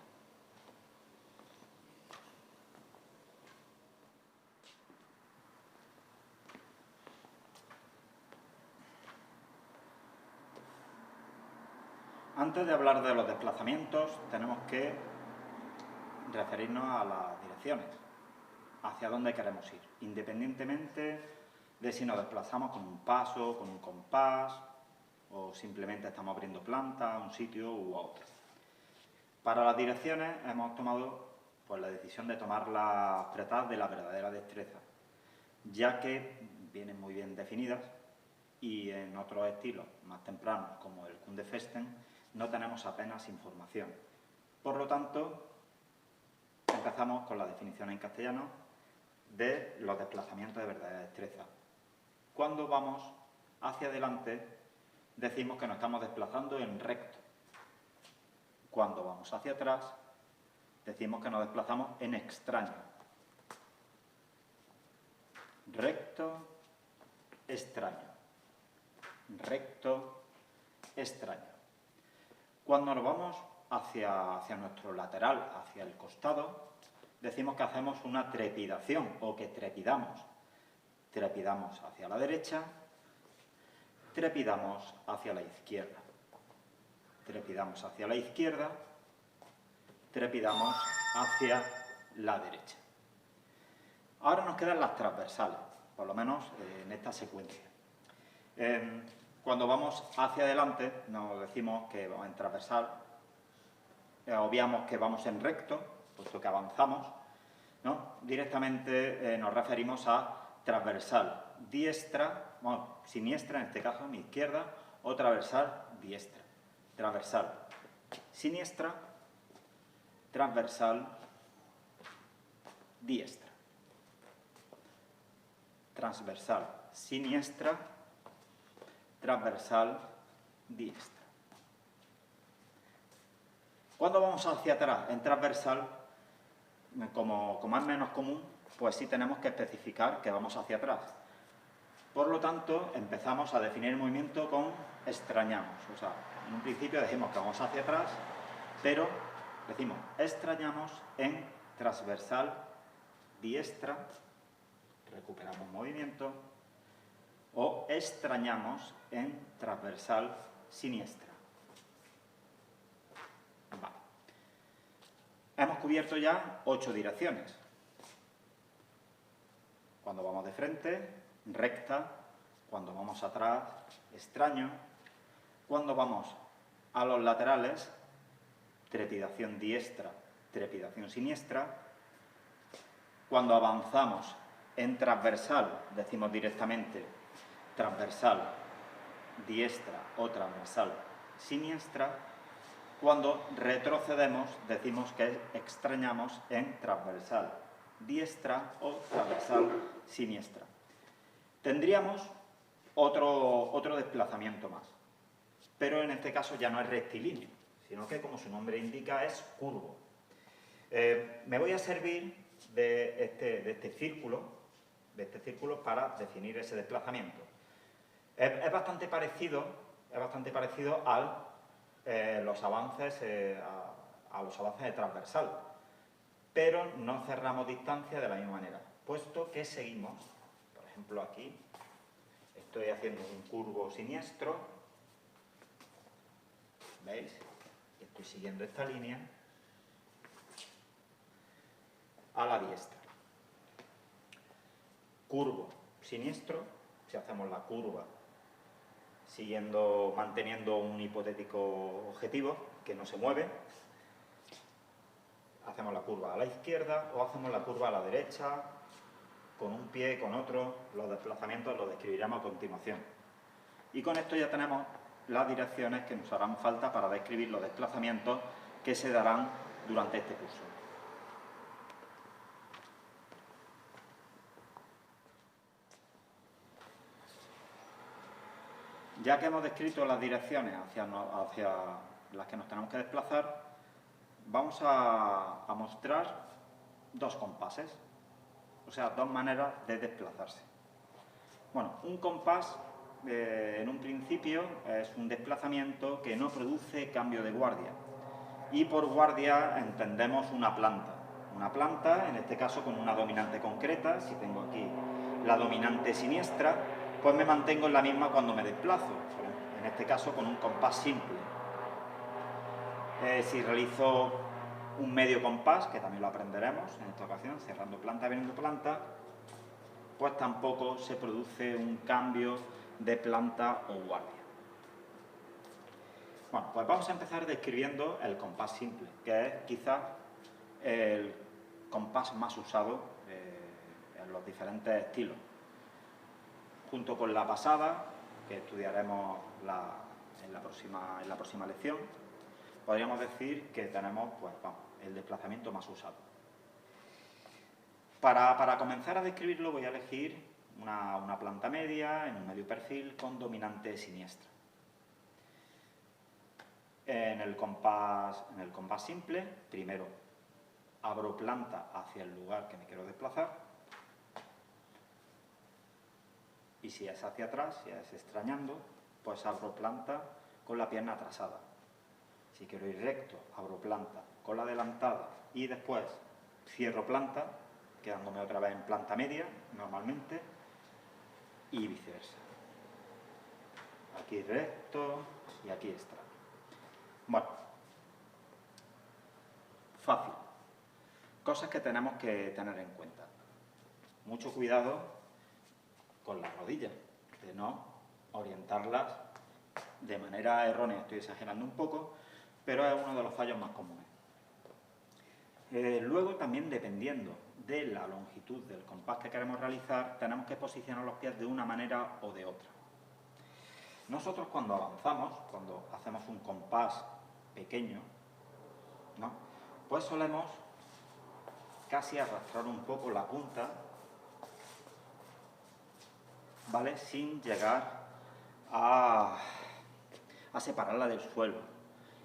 Antes de hablar de los desplazamientos, tenemos que referirnos a las direcciones, hacia dónde queremos ir, independientemente de si nos desplazamos con un paso, con un compás, o simplemente estamos abriendo planta a un sitio u otro. Para las direcciones hemos tomado pues, la decisión de tomarlas apretadas de la verdadera destreza, ya que vienen muy bien definidas y en otros estilos más tempranos, como el Kundefesten, no tenemos apenas información. Por lo tanto, empezamos con la definición en castellano de los desplazamientos de verdadera destreza. Cuando vamos hacia adelante, decimos que nos estamos desplazando en recto. Cuando vamos hacia atrás, decimos que nos desplazamos en extraño. Recto, extraño. Recto, extraño. Cuando nos vamos hacia nuestro lateral, hacia el costado, decimos que hacemos una trepidación o que trepidamos. Trepidamos hacia la derecha, trepidamos hacia la izquierda. Trepidamos hacia la izquierda, trepidamos hacia la derecha. Ahora nos quedan las transversales, por lo menos en esta secuencia. Cuando vamos hacia adelante, nos decimos que vamos en transversal, obviamos que vamos en recto, puesto que avanzamos, ¿no? Directamente nos referimos a transversal diestra, bueno, siniestra en este caso, mi izquierda, o transversal diestra. Transversal siniestra, transversal diestra. Transversal siniestra, transversal diestra. Cuando vamos hacia atrás en transversal, como es menos común, pues sí tenemos que especificar que vamos hacia atrás. Por lo tanto, empezamos a definir el movimiento con extrañamos. O sea, en un principio decimos que vamos hacia atrás, pero decimos extrañamos en transversal diestra, recuperamos movimiento, o extrañamos en transversal siniestra. Vale. Hemos cubierto ya 8 direcciones. Cuando vamos de frente, recta; cuando vamos atrás, extraño; cuando vamos a los laterales, trepidación diestra, trepidación siniestra; cuando avanzamos en transversal, decimos directamente transversal diestra o transversal siniestra; cuando retrocedemos, decimos que extrañamos en transversal diestra o transversal siniestra. Tendríamos otro desplazamiento más, pero en este caso ya no es rectilíneo, sino que, como su nombre indica, es curvo. Me voy a servir de este círculo para definir ese desplazamiento. Es bastante parecido a los avances de transversal, pero no cerramos distancia de la misma manera, puesto que seguimos, por ejemplo aquí, estoy haciendo un curvo siniestro, ¿veis? Estoy siguiendo esta línea a la diestra. Curvo siniestro, si hacemos la curva manteniendo un hipotético objetivo que no se mueve, hacemos la curva a la izquierda o hacemos la curva a la derecha, con un pie, con otro. Los desplazamientos los describiremos a continuación. Y con esto ya tenemos las direcciones que nos harán falta para describir los desplazamientos que se darán durante este curso. Ya que hemos descrito las direcciones hacia las que nos tenemos que desplazar, vamos a mostrar 2 compases, o sea, 2 maneras de desplazarse. Bueno, un compás, en un principio, es un desplazamiento que no produce cambio de guardia. Y por guardia entendemos una planta. Una planta, en este caso, con una dominante concreta. Si tengo aquí la dominante siniestra, pues me mantengo en la misma cuando me desplazo. En este caso, con un compás simple. Si realizo un medio compás, que también lo aprenderemos en esta ocasión, cerrando planta, abriendo planta, pues tampoco se produce un cambio de planta o guardia. Bueno, pues vamos a empezar describiendo el compás simple, que es quizá el compás más usado en los diferentes estilos. Junto con la pasada, que estudiaremos en la próxima lección, podríamos decir que tenemos el desplazamiento más usado. Para comenzar a describirlo voy a elegir una planta media en un medio perfil con dominante siniestra. En el compás simple, primero abro planta hacia el lugar que me quiero desplazar, y si es hacia atrás, si es extrañando, pues abro planta con la pierna atrasada. Si quiero ir recto, abro planta con la adelantada y después cierro planta, quedándome otra vez en planta media, normalmente, y viceversa. Aquí recto y aquí extraño. Bueno, fácil. Cosas que tenemos que tener en cuenta. mucho cuidado con las rodillas, de no orientarlas de manera errónea. Estoy exagerando un poco, pero es uno de los fallos más comunes. Luego también, dependiendo de la longitud del compás que queremos realizar, tenemos que posicionar los pies de una manera o de otra. Nosotros cuando avanzamos, cuando hacemos un compás pequeño, ¿no?, pues solemos casi arrastrar un poco la punta, ¿vale?, sin llegar a separarla del suelo.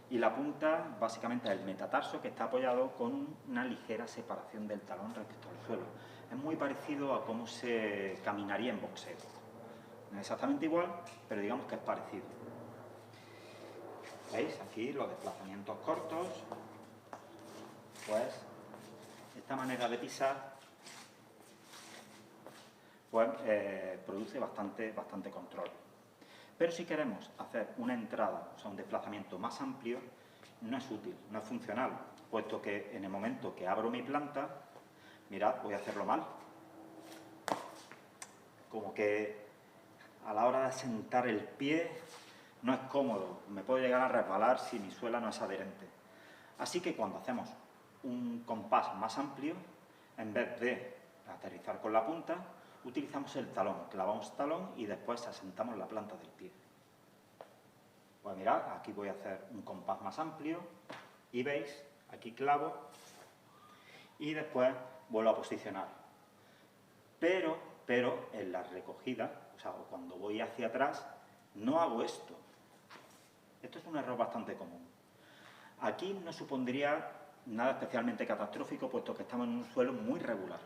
Y la punta, básicamente, es el metatarso, que está apoyado con una ligera separación del talón respecto al suelo. Es muy parecido a cómo se caminaría en boxeo. No es exactamente igual, pero digamos que es parecido. ¿Veis? Aquí los desplazamientos cortos, pues esta manera de pisar pues produce bastante control. Pero si queremos hacer una entrada, o sea, un desplazamiento más amplio, no es útil, no es funcional, puesto que en el momento que abro mi planta, mirad, voy a hacerlo mal, como que a la hora de sentar el pie no es cómodo, me puedo llegar a resbalar si mi suela no es adherente. Así que cuando hacemos un compás más amplio, en vez de aterrizar con la punta, utilizamos el talón, clavamos talón y después asentamos la planta del pie. Pues mirad, aquí voy a hacer un compás más amplio y veis, aquí clavo y después vuelvo a posicionar. Pero en la recogida, o sea, cuando voy hacia atrás, no hago esto. Esto es un error bastante común. Aquí no supondría nada especialmente catastrófico, puesto que estamos en un suelo muy regular.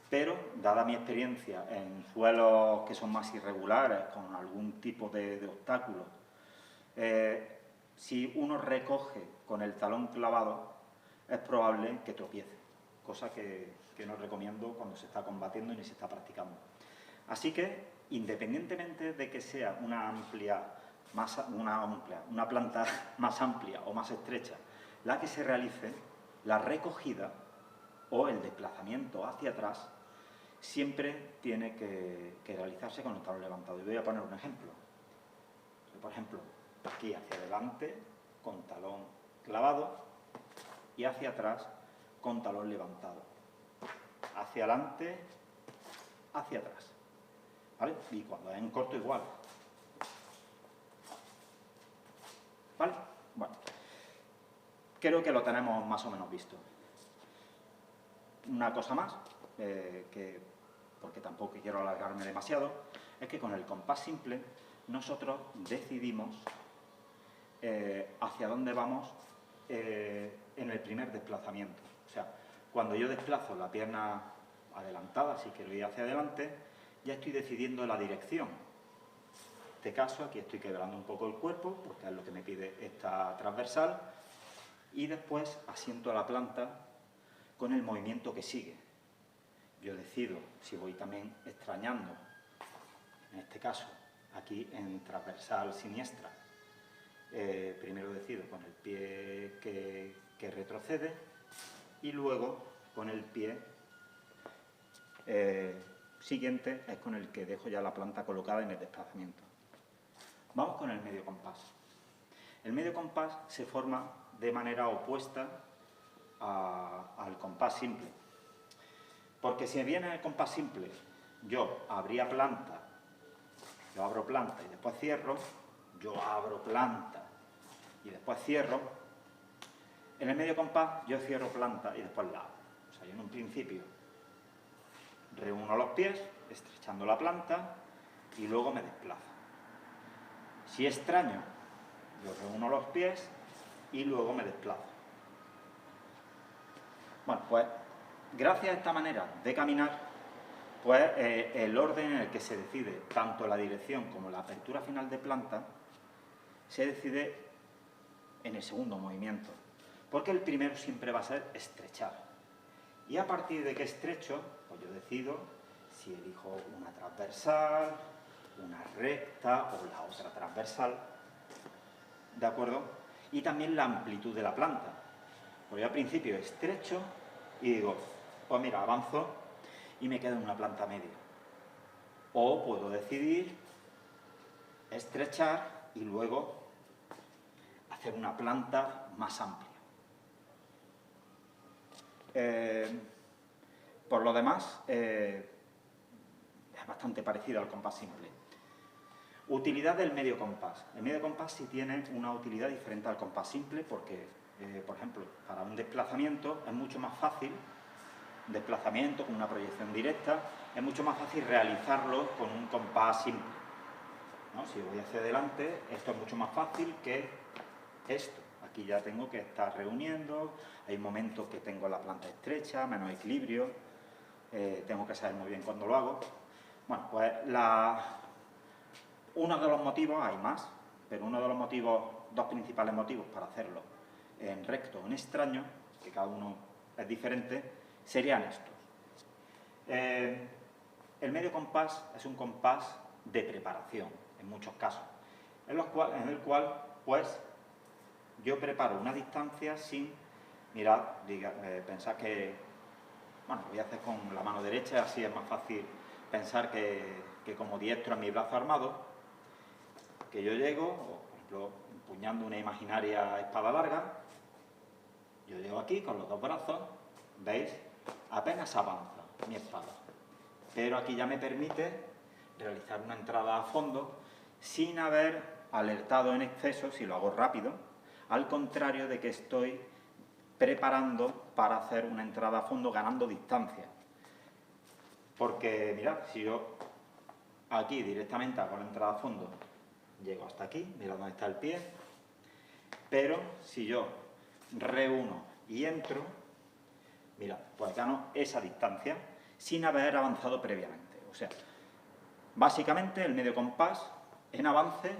Pero, dada mi experiencia en suelos que son más irregulares, con algún tipo de obstáculo, si uno recoge con el talón clavado, es probable que tropiece, cosa que no recomiendo cuando se está combatiendo ni se está practicando. Así que, independientemente de que sea una planta más amplia o más estrecha la que se realice, la recogida o el desplazamiento hacia atrás siempre tiene que realizarse con el talón levantado. Y voy a poner un ejemplo. Por ejemplo, aquí hacia adelante con talón clavado y hacia atrás con talón levantado. Hacia adelante, hacia atrás. ¿Vale? Y cuando es en corto igual. ¿Vale? Bueno, creo que lo tenemos más o menos visto. Una cosa más, porque tampoco quiero alargarme demasiado, es que con el compás simple nosotros decidimos hacia dónde vamos en el primer desplazamiento. O sea, cuando yo desplazo la pierna adelantada, si quiero ir hacia adelante, ya estoy decidiendo la dirección. En este caso, aquí estoy quebrando un poco el cuerpo, porque es lo que me pide esta transversal, y después asiento a la planta con el movimiento que sigue. Yo decido si voy también extrañando, en este caso, aquí en transversal siniestra. Primero decido con el pie que retrocede y luego con el pie siguiente es con el que dejo ya la planta colocada en el desplazamiento. Vamos con el medio compás. El medio compás se forma de manera opuesta al compás simple. Porque si viene el compás simple, yo abría planta, yo abro planta y después cierro, yo abro planta y después cierro. En el medio compás yo cierro planta y después la abro. O sea, yo en un principio reúno los pies, estrechando la planta y luego me desplazo. Si extraño, yo reúno los pies y luego me desplazo. Bueno, pues gracias a esta manera de caminar, pues el orden en el que se decide tanto la dirección como la apertura final de planta se decide en el segundo movimiento, porque el primero siempre va a ser estrechar. Y a partir de que estrecho, pues yo decido si elijo una transversal, una recta o la otra transversal, ¿de acuerdo? Y también la amplitud de la planta. Pues yo al principio estrecho y digo, pues mira, avanzo y me quedo en una planta media. O puedo decidir estrechar y luego hacer una planta más amplia. Por lo demás, es bastante parecido al compás simple. Utilidad del medio compás. El medio compás sí tiene una utilidad diferente al compás simple porque, por ejemplo, para un desplazamiento es mucho más fácil, un desplazamiento con una proyección directa, es mucho más fácil realizarlo con un compás simple, ¿no? Si voy hacia adelante, esto es mucho más fácil que esto. Aquí ya tengo que estar reuniendo, hay momentos que tengo la planta estrecha, menos equilibrio, tengo que saber muy bien cuándo lo hago. Bueno, pues uno de los motivos, hay más, pero uno de los motivos, dos principales motivos para hacerlo en recto o en extraño, que cada uno es diferente, serían estos. El medio compás es un compás de preparación, en muchos casos, en el cual, pues, yo preparo una distancia sin, mirad, pensad que, bueno, lo voy a hacer con la mano derecha, así es más fácil pensar que como diestro en mi brazo armado, que yo llego, o, por ejemplo, empuñando una imaginaria espada larga, yo llego aquí con los dos brazos, ¿veis? Apenas avanza mi espada. Pero aquí ya me permite realizar una entrada a fondo sin haber alertado en exceso, si lo hago rápido, al contrario de que estoy preparando para hacer una entrada a fondo ganando distancia. Porque, mirad, si yo aquí directamente hago la entrada a fondo, llego hasta aquí, mirad dónde está el pie, pero si yo reúno y entro, mirad, pues gano esa distancia sin haber avanzado previamente. O sea, básicamente el medio compás en avance,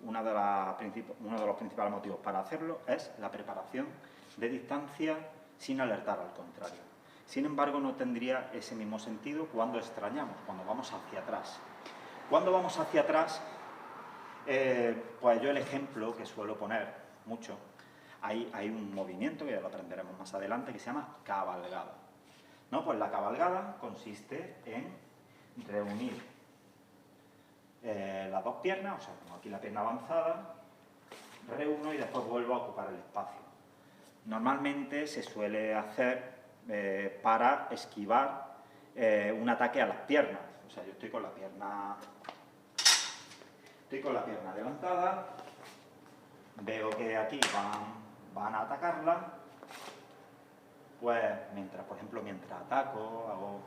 uno de los principales motivos para hacerlo es la preparación de distancia sin alertar al contrario. Sin embargo, no tendría ese mismo sentido cuando extrañamos, cuando vamos hacia atrás. Cuando vamos hacia atrás, pues yo el ejemplo que suelo poner mucho, hay un movimiento, que ya lo aprenderemos más adelante, que se llama cabalgada, ¿no? Pues la cabalgada consiste en reunir las dos piernas, o sea, tengo aquí la pierna avanzada, reúno y después vuelvo a ocupar el espacio. Normalmente se suele hacer para esquivar un ataque a las piernas. O sea, yo estoy con la pierna levantada, veo que aquí van a atacarla, pues mientras, por ejemplo, mientras ataco,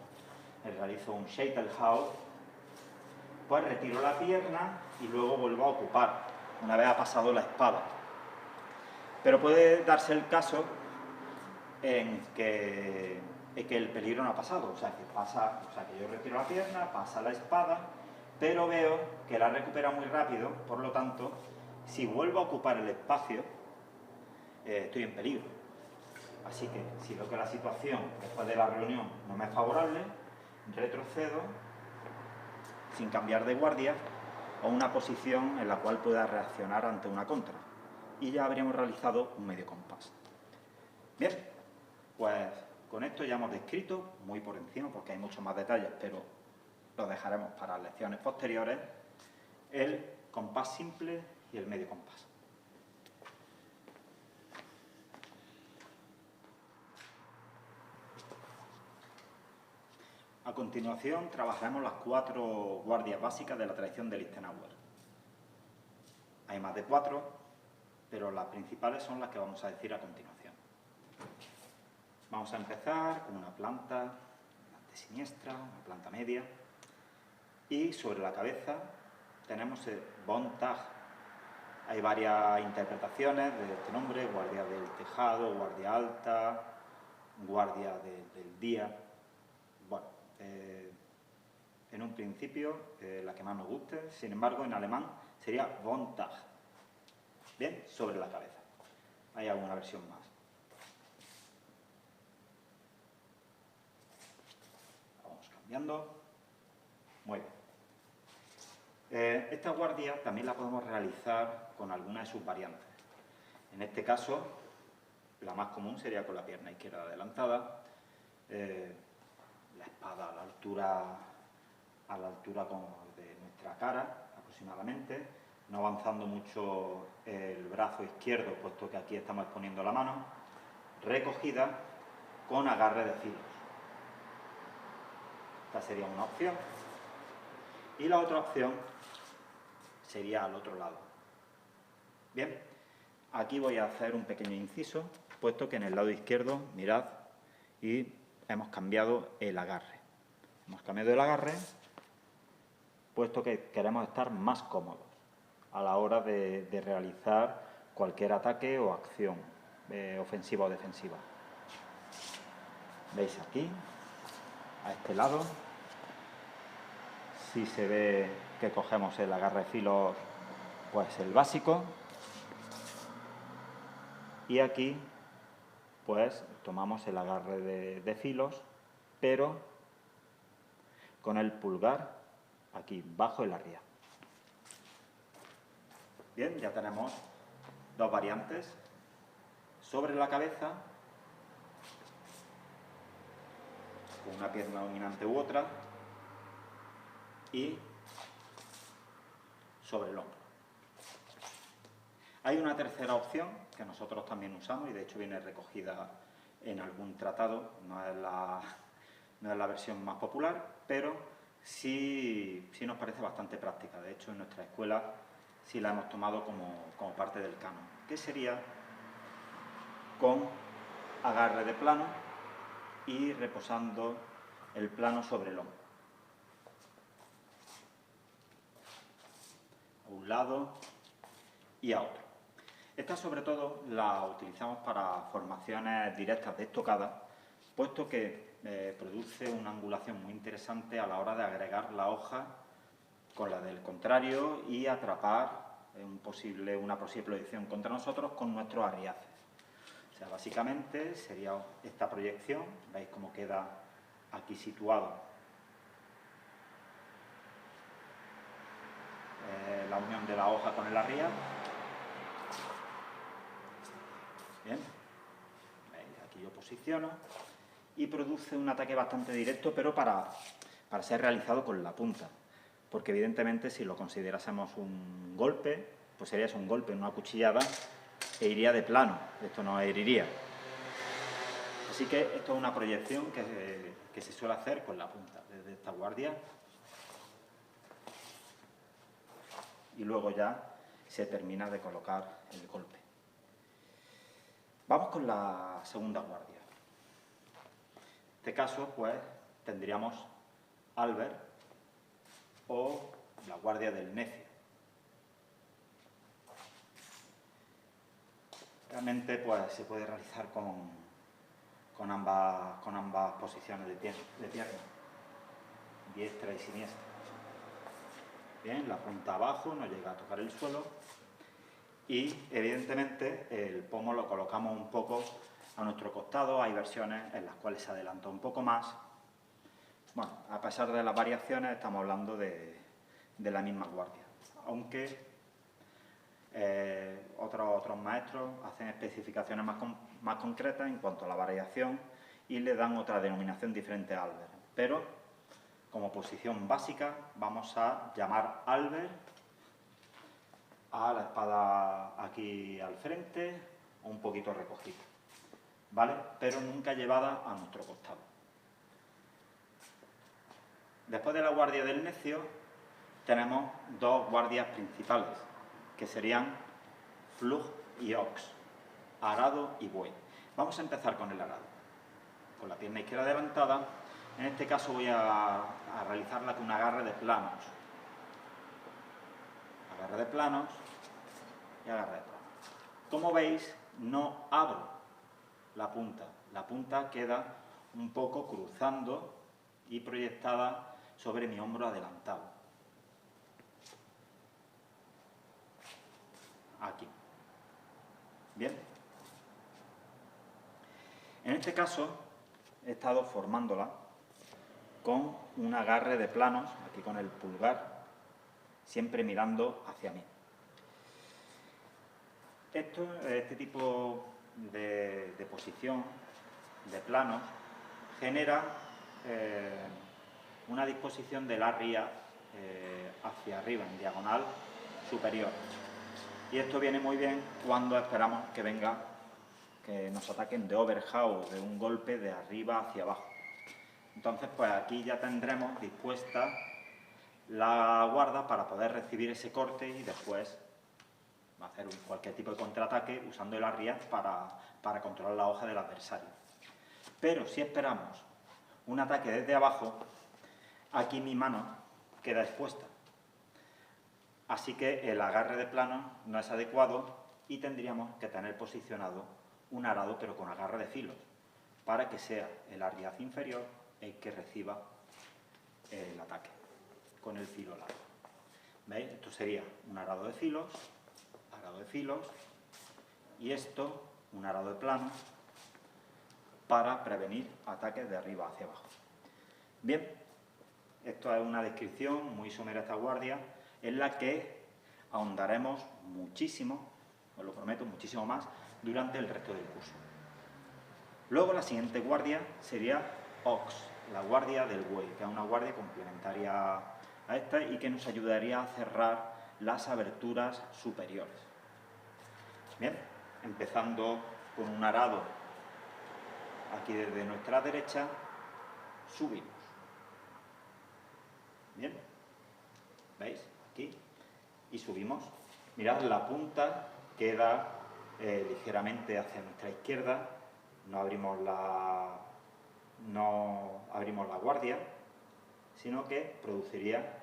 realizo un Scheitelhaus, pues retiro la pierna y luego vuelvo a ocupar, una vez ha pasado la espada. Pero puede darse el caso en que el peligro no ha pasado, o sea, que yo retiro la pierna, pasa la espada, pero veo que la recupera muy rápido, por lo tanto, si vuelvo a ocupar el espacio, estoy en peligro. Así que, si veo que la situación después de la reunión no me es favorable, retrocedo sin cambiar de guardia a una posición en la cual pueda reaccionar ante una contra. Y ya habríamos realizado un medio compás. Bien, pues con esto ya hemos descrito, muy por encima, porque hay muchos más detalles, pero lo dejaremos para lecciones posteriores, el compás simple y el medio compás. A continuación trabajaremos las 4 guardias básicas de la tradición de Lichtenauer. Hay más de 4, pero las principales son las que vamos a decir a continuación. Vamos a empezar con una planta siniestra, una planta media, y sobre la cabeza tenemos el Bontag. Hay varias interpretaciones de este nombre: guardia del tejado, guardia alta, guardia del día. Bueno, en un principio la que más nos guste, sin embargo en alemán sería Bontag. Bien, sobre la cabeza. Hay alguna versión más. Vamos cambiando. Muy bien. Esta guardia también la podemos realizar con alguna de sus variantes. En este caso, la más común sería con la pierna izquierda adelantada. la espada a la altura de nuestra cara, aproximadamente, no avanzando mucho el brazo izquierdo, puesto que aquí estamos exponiendo la mano, recogida con agarre de filos. Esta sería una opción. Y la otra opción sería al otro lado. Bien, aquí voy a hacer un pequeño inciso, puesto que en el lado izquierdo, mirad, y hemos cambiado el agarre. Hemos cambiado el agarre, puesto que queremos estar más cómodos a la hora de realizar cualquier ataque o acción, ofensiva o defensiva. ¿Veis aquí? A este lado, si se ve que cogemos el agarre filos, pues el básico, y aquí pues tomamos el agarre de filos, pero con el pulgar aquí bajo el arriba. Bien, ya tenemos dos variantes. Sobre la cabeza, con una pierna dominante u otra, y sobre el hombro. Hay una tercera opción que nosotros también usamos y de hecho viene recogida en algún tratado, no es la versión más popular, pero sí nos parece bastante práctica. De hecho, en nuestra escuela sí la hemos tomado como parte del canon, que sería con agarre de plano y reposando el plano sobre el hombro. A un lado y a otro. Esta sobre todo la utilizamos para formaciones directas de estocada, puesto que produce una angulación muy interesante a la hora de agregar la hoja con la del contrario y atrapar una posible proyección contra nosotros con nuestros arriaces. O sea, básicamente sería esta proyección, veis cómo queda aquí situado la unión de la hoja con el arriazo. Bien, aquí yo posiciono y produce un ataque bastante directo, pero para ser realizado con la punta, porque evidentemente si lo considerásemos un golpe, pues sería un golpe, una cuchillada, e iría de plano, esto no heriría. Así que esto es una proyección que se suele hacer con la punta, desde esta guardia, y luego ya se termina de colocar el golpe. Vamos con la segunda guardia. En este caso, pues, tendríamos Albert o la guardia del necio. Realmente, pues, se puede realizar con ambas posiciones de pierna, diestra y siniestra. Bien, la punta abajo no llega a tocar el suelo y, evidentemente, el pomo lo colocamos un poco a nuestro costado. Hay versiones en las cuales se adelanta un poco más. Bueno, a pesar de las variaciones, estamos hablando de la misma guardia. Aunque otros maestros hacen especificaciones más concretas en cuanto a la variación y le dan otra denominación diferente a Albert. Pero, como posición básica, vamos a llamar Albert a la espada aquí al frente, un poquito recogida, ¿vale? Pero nunca llevada a nuestro costado. Después de la guardia del necio, tenemos dos guardias principales, que serían flug y ox, arado y buey. Vamos a empezar con el arado. Con la pierna izquierda adelantada, en este caso voy a realizarla con un agarre de planos. Agarre de planos y agarre de planos. Como veis, no abro la punta queda un poco cruzando y proyectada sobre mi hombro adelantado. Aquí. Bien. En este caso he estado formándola con un agarre de planos, aquí con el pulgar, siempre mirando hacia mí. Este tipo de posición de planos genera una disposición de la ría hacia arriba, en diagonal superior. Y esto viene muy bien cuando esperamos que venga, que nos ataquen de overhaul, de un golpe de arriba hacia abajo. Entonces, pues aquí ya tendremos dispuesta la guarda para poder recibir ese corte y después hacer cualquier tipo de contraataque usando el arriaz para controlar la hoja del adversario. Pero si esperamos un ataque desde abajo, aquí mi mano queda expuesta. Así que el agarre de plano no es adecuado y tendríamos que tener posicionado un arado pero con agarre de filos, para que sea el arriaz inferior el que reciba el ataque con el filo largo. ¿Veis? Esto sería un arado de filos, y esto, un arado de plano, para prevenir ataques de arriba hacia abajo. Bien, esto es una descripción muy somera de esta guardia, en la que ahondaremos muchísimo, os lo prometo, muchísimo más, durante el resto del curso. Luego la siguiente guardia sería Ox, la guardia del buey, que es una guardia complementaria a esta y que nos ayudaría a cerrar las aberturas superiores. Bien, empezando con un arado aquí desde nuestra derecha, subimos. Bien, ¿veis? Aquí. Y subimos. Mirad, la punta queda ligeramente hacia nuestra izquierda, no abrimos la guardia, sino que produciría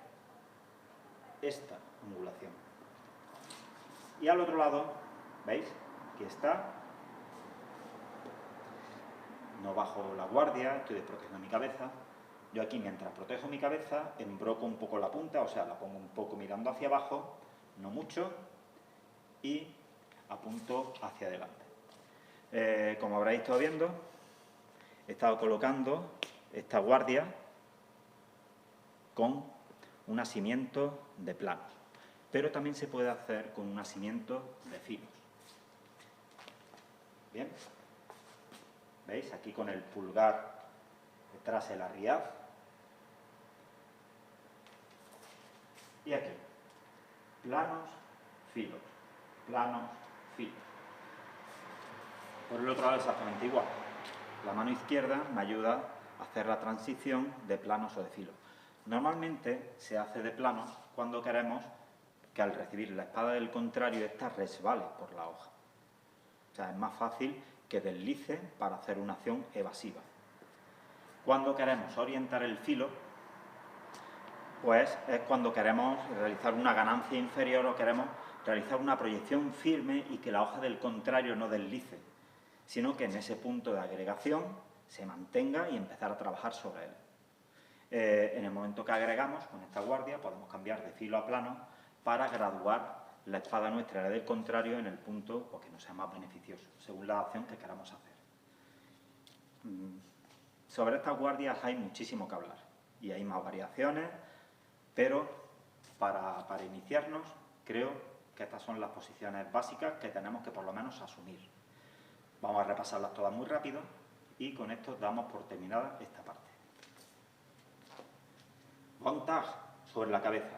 esta angulación. Y al otro lado, ¿veis? Aquí está. No bajo la guardia, estoy desprotegiendo mi cabeza. Yo aquí, mientras protejo mi cabeza, embroco un poco la punta, o sea, la pongo un poco mirando hacia abajo, no mucho, y apunto hacia adelante. Como habréis estado viendo, he estado colocando esta guardia con un asimiento de planos, pero también se puede hacer con un asimiento de filos. Bien, ¿veis? Aquí con el pulgar detrás el arriaz, y aquí planos, filos, planos, filos. Por el otro lado exactamente igual. La mano izquierda me ayuda a hacer la transición de planos o de filos. Normalmente se hace de planos cuando queremos que al recibir la espada del contrario ésta resbale por la hoja. O sea, es más fácil que deslice para hacer una acción evasiva. Cuando queremos orientar el filo, pues es cuando queremos realizar una ganancia inferior o queremos realizar una proyección firme y que la hoja del contrario no deslice, sino que en ese punto de agregación se mantenga y empezar a trabajar sobre él. En el momento que agregamos con esta guardia podemos cambiar de filo a plano para graduar la espada nuestra y la del contrario en el punto que nos sea más beneficioso, según la acción que queramos hacer. Sobre estas guardias hay muchísimo que hablar y hay más variaciones, pero para iniciarnos creo que estas son las posiciones básicas que tenemos que por lo menos asumir. Vamos a repasarlas todas muy rápido y con esto damos por terminada esta parte. Montag sobre la cabeza.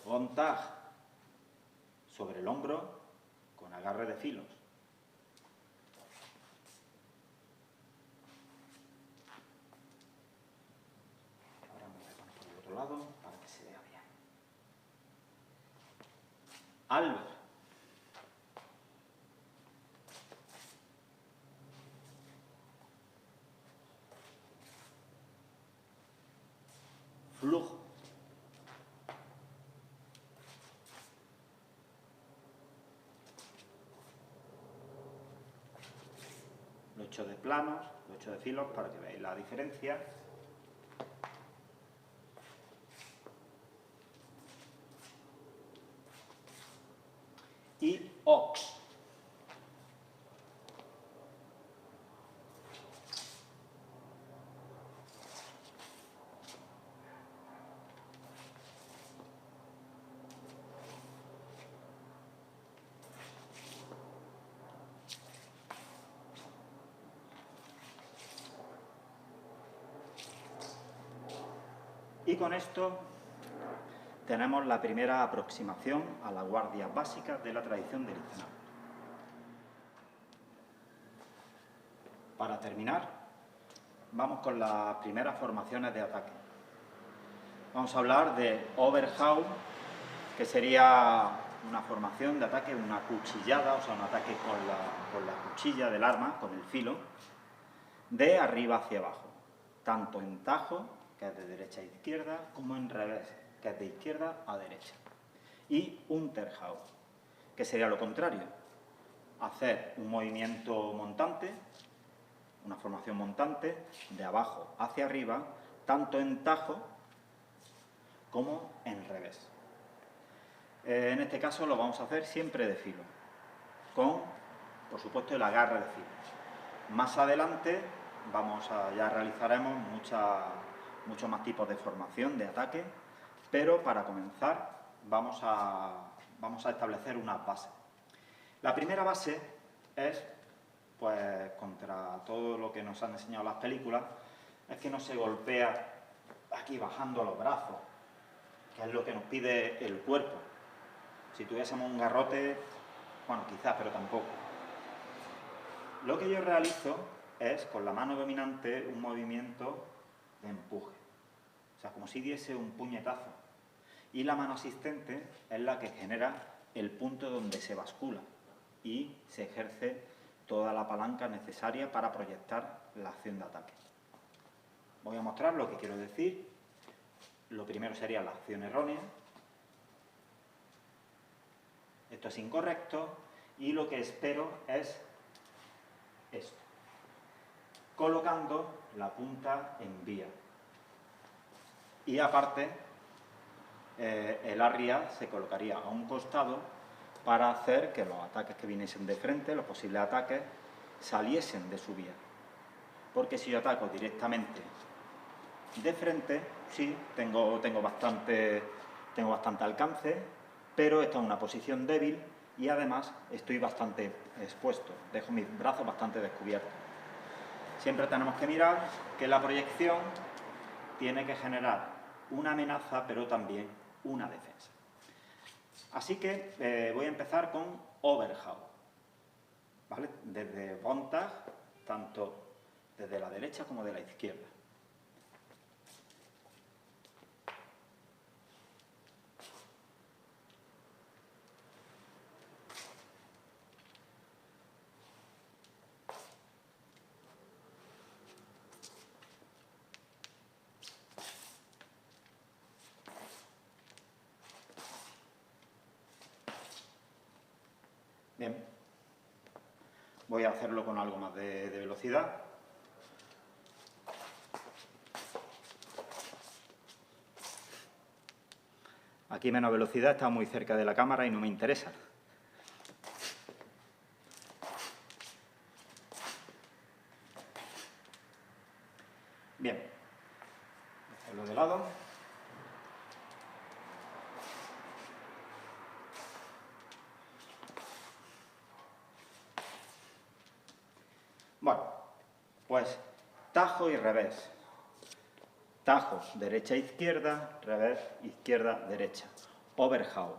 Montag sobre el hombro con agarre de filos. Ahora me voy a poner por el otro lado para que se vea bien. Albert. Flujo. Lo he hecho de planos, lo he hecho de filos para que veáis la diferencia. Y Ox. Y con esto tenemos la primera aproximación a la guardia básica de la tradición del Eizenable. Para terminar, vamos con las primeras formaciones de ataque. Vamos a hablar de Overhaul, que sería una formación de ataque, una cuchillada, o sea, un ataque con la cuchilla del arma, con el filo, de arriba hacia abajo, tanto en tajo, que es de derecha a izquierda, como en revés, que es de izquierda a derecha. Y Unterhaul, que sería lo contrario, hacer un movimiento montante, una formación montante, de abajo hacia arriba, tanto en tajo como en revés. En este caso lo vamos a hacer siempre de filo, con, por supuesto, el agarre de filo. Más adelante ya realizaremos muchos más tipos de formación, de ataque, pero para comenzar vamos a establecer unas bases. La primera base es, pues, contra todo lo que nos han enseñado las películas, es que no se golpea aquí bajando los brazos, que es lo que nos pide el cuerpo. Si tuviésemos un garrote, bueno, quizás, pero tampoco. Lo que yo realizo es, con la mano dominante, un movimiento de empuje. O sea, como si diese un puñetazo. Y la mano asistente es la que genera el punto donde se bascula y se ejerce toda la palanca necesaria para proyectar la acción de ataque. Voy a mostrar lo que quiero decir. Lo primero sería la acción errónea. Esto es incorrecto y lo que espero es esto, colocando la punta en vía. Y aparte, el arria se colocaría a un costado para hacer que los ataques que viniesen de frente, los posibles ataques, saliesen de su vía. Porque si yo ataco directamente de frente, sí, tengo bastante alcance, pero esta es una posición débil y además estoy bastante expuesto, dejo mis brazos bastante descubiertos. Siempre tenemos que mirar que la proyección tiene que generar una amenaza, pero también una defensa. Así que voy a empezar con Overhaul, ¿vale? Desde Montag, tanto desde la derecha como de la izquierda. Bien, voy a hacerlo con algo más de velocidad. Aquí menos velocidad, está muy cerca de la cámara y no me interesa. Bien, voy a hacerlo de lado. Bueno, pues tajo y revés. Tajo, derecha-izquierda, revés, izquierda-derecha. Overhaul.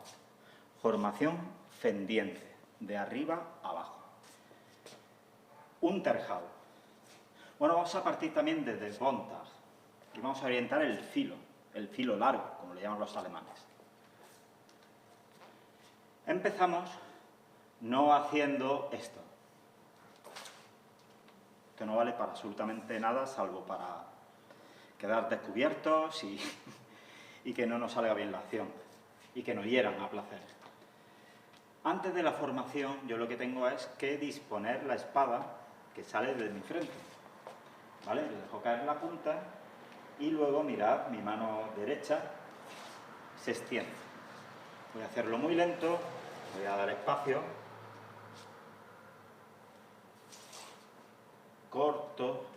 Formación fendiente, de arriba a abajo. Unterhaul. Bueno, vamos a partir también desde el Montag y vamos a orientar el filo largo, como le llaman los alemanes. Empezamos no haciendo esto. Esto no vale para absolutamente nada, salvo para quedar descubiertos y que no nos salga bien la acción y que nos hieran a placer. Antes de la formación, yo lo que tengo es que disponer la espada que sale de mi frente. ¿Vale? Le dejo caer la punta y luego, mirad, mi mano derecha se extiende. Voy a hacerlo muy lento, voy a dar espacio. Corto,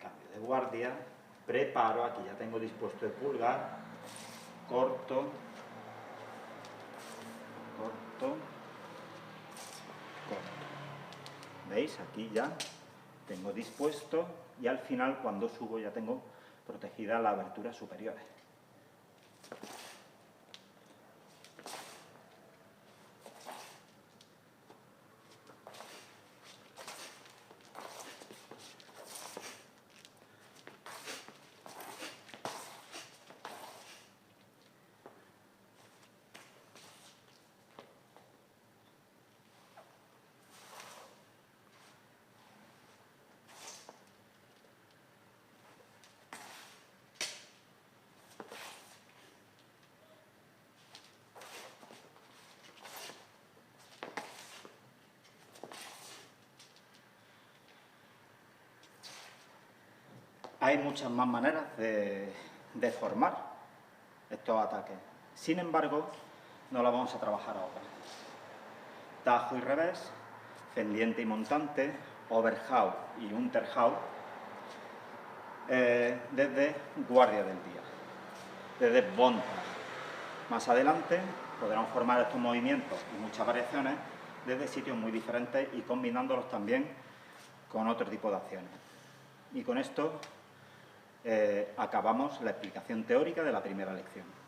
cambio de guardia, preparo, aquí ya tengo dispuesto el pulgar, corto, corto, corto. ¿Veis? Aquí ya tengo dispuesto y al final, cuando subo, ya tengo protegidas las aberturas superiores. Hay muchas más maneras de formar estos ataques. Sin embargo, no las vamos a trabajar ahora. Tajo y revés, fendiente y montante, overhaul y unterhaul, desde guardia del día, desde Bontag. Más adelante podrán formar estos movimientos y muchas variaciones desde sitios muy diferentes y combinándolos también con otro tipo de acciones. Y con esto acabamos la explicación teórica de la primera lección.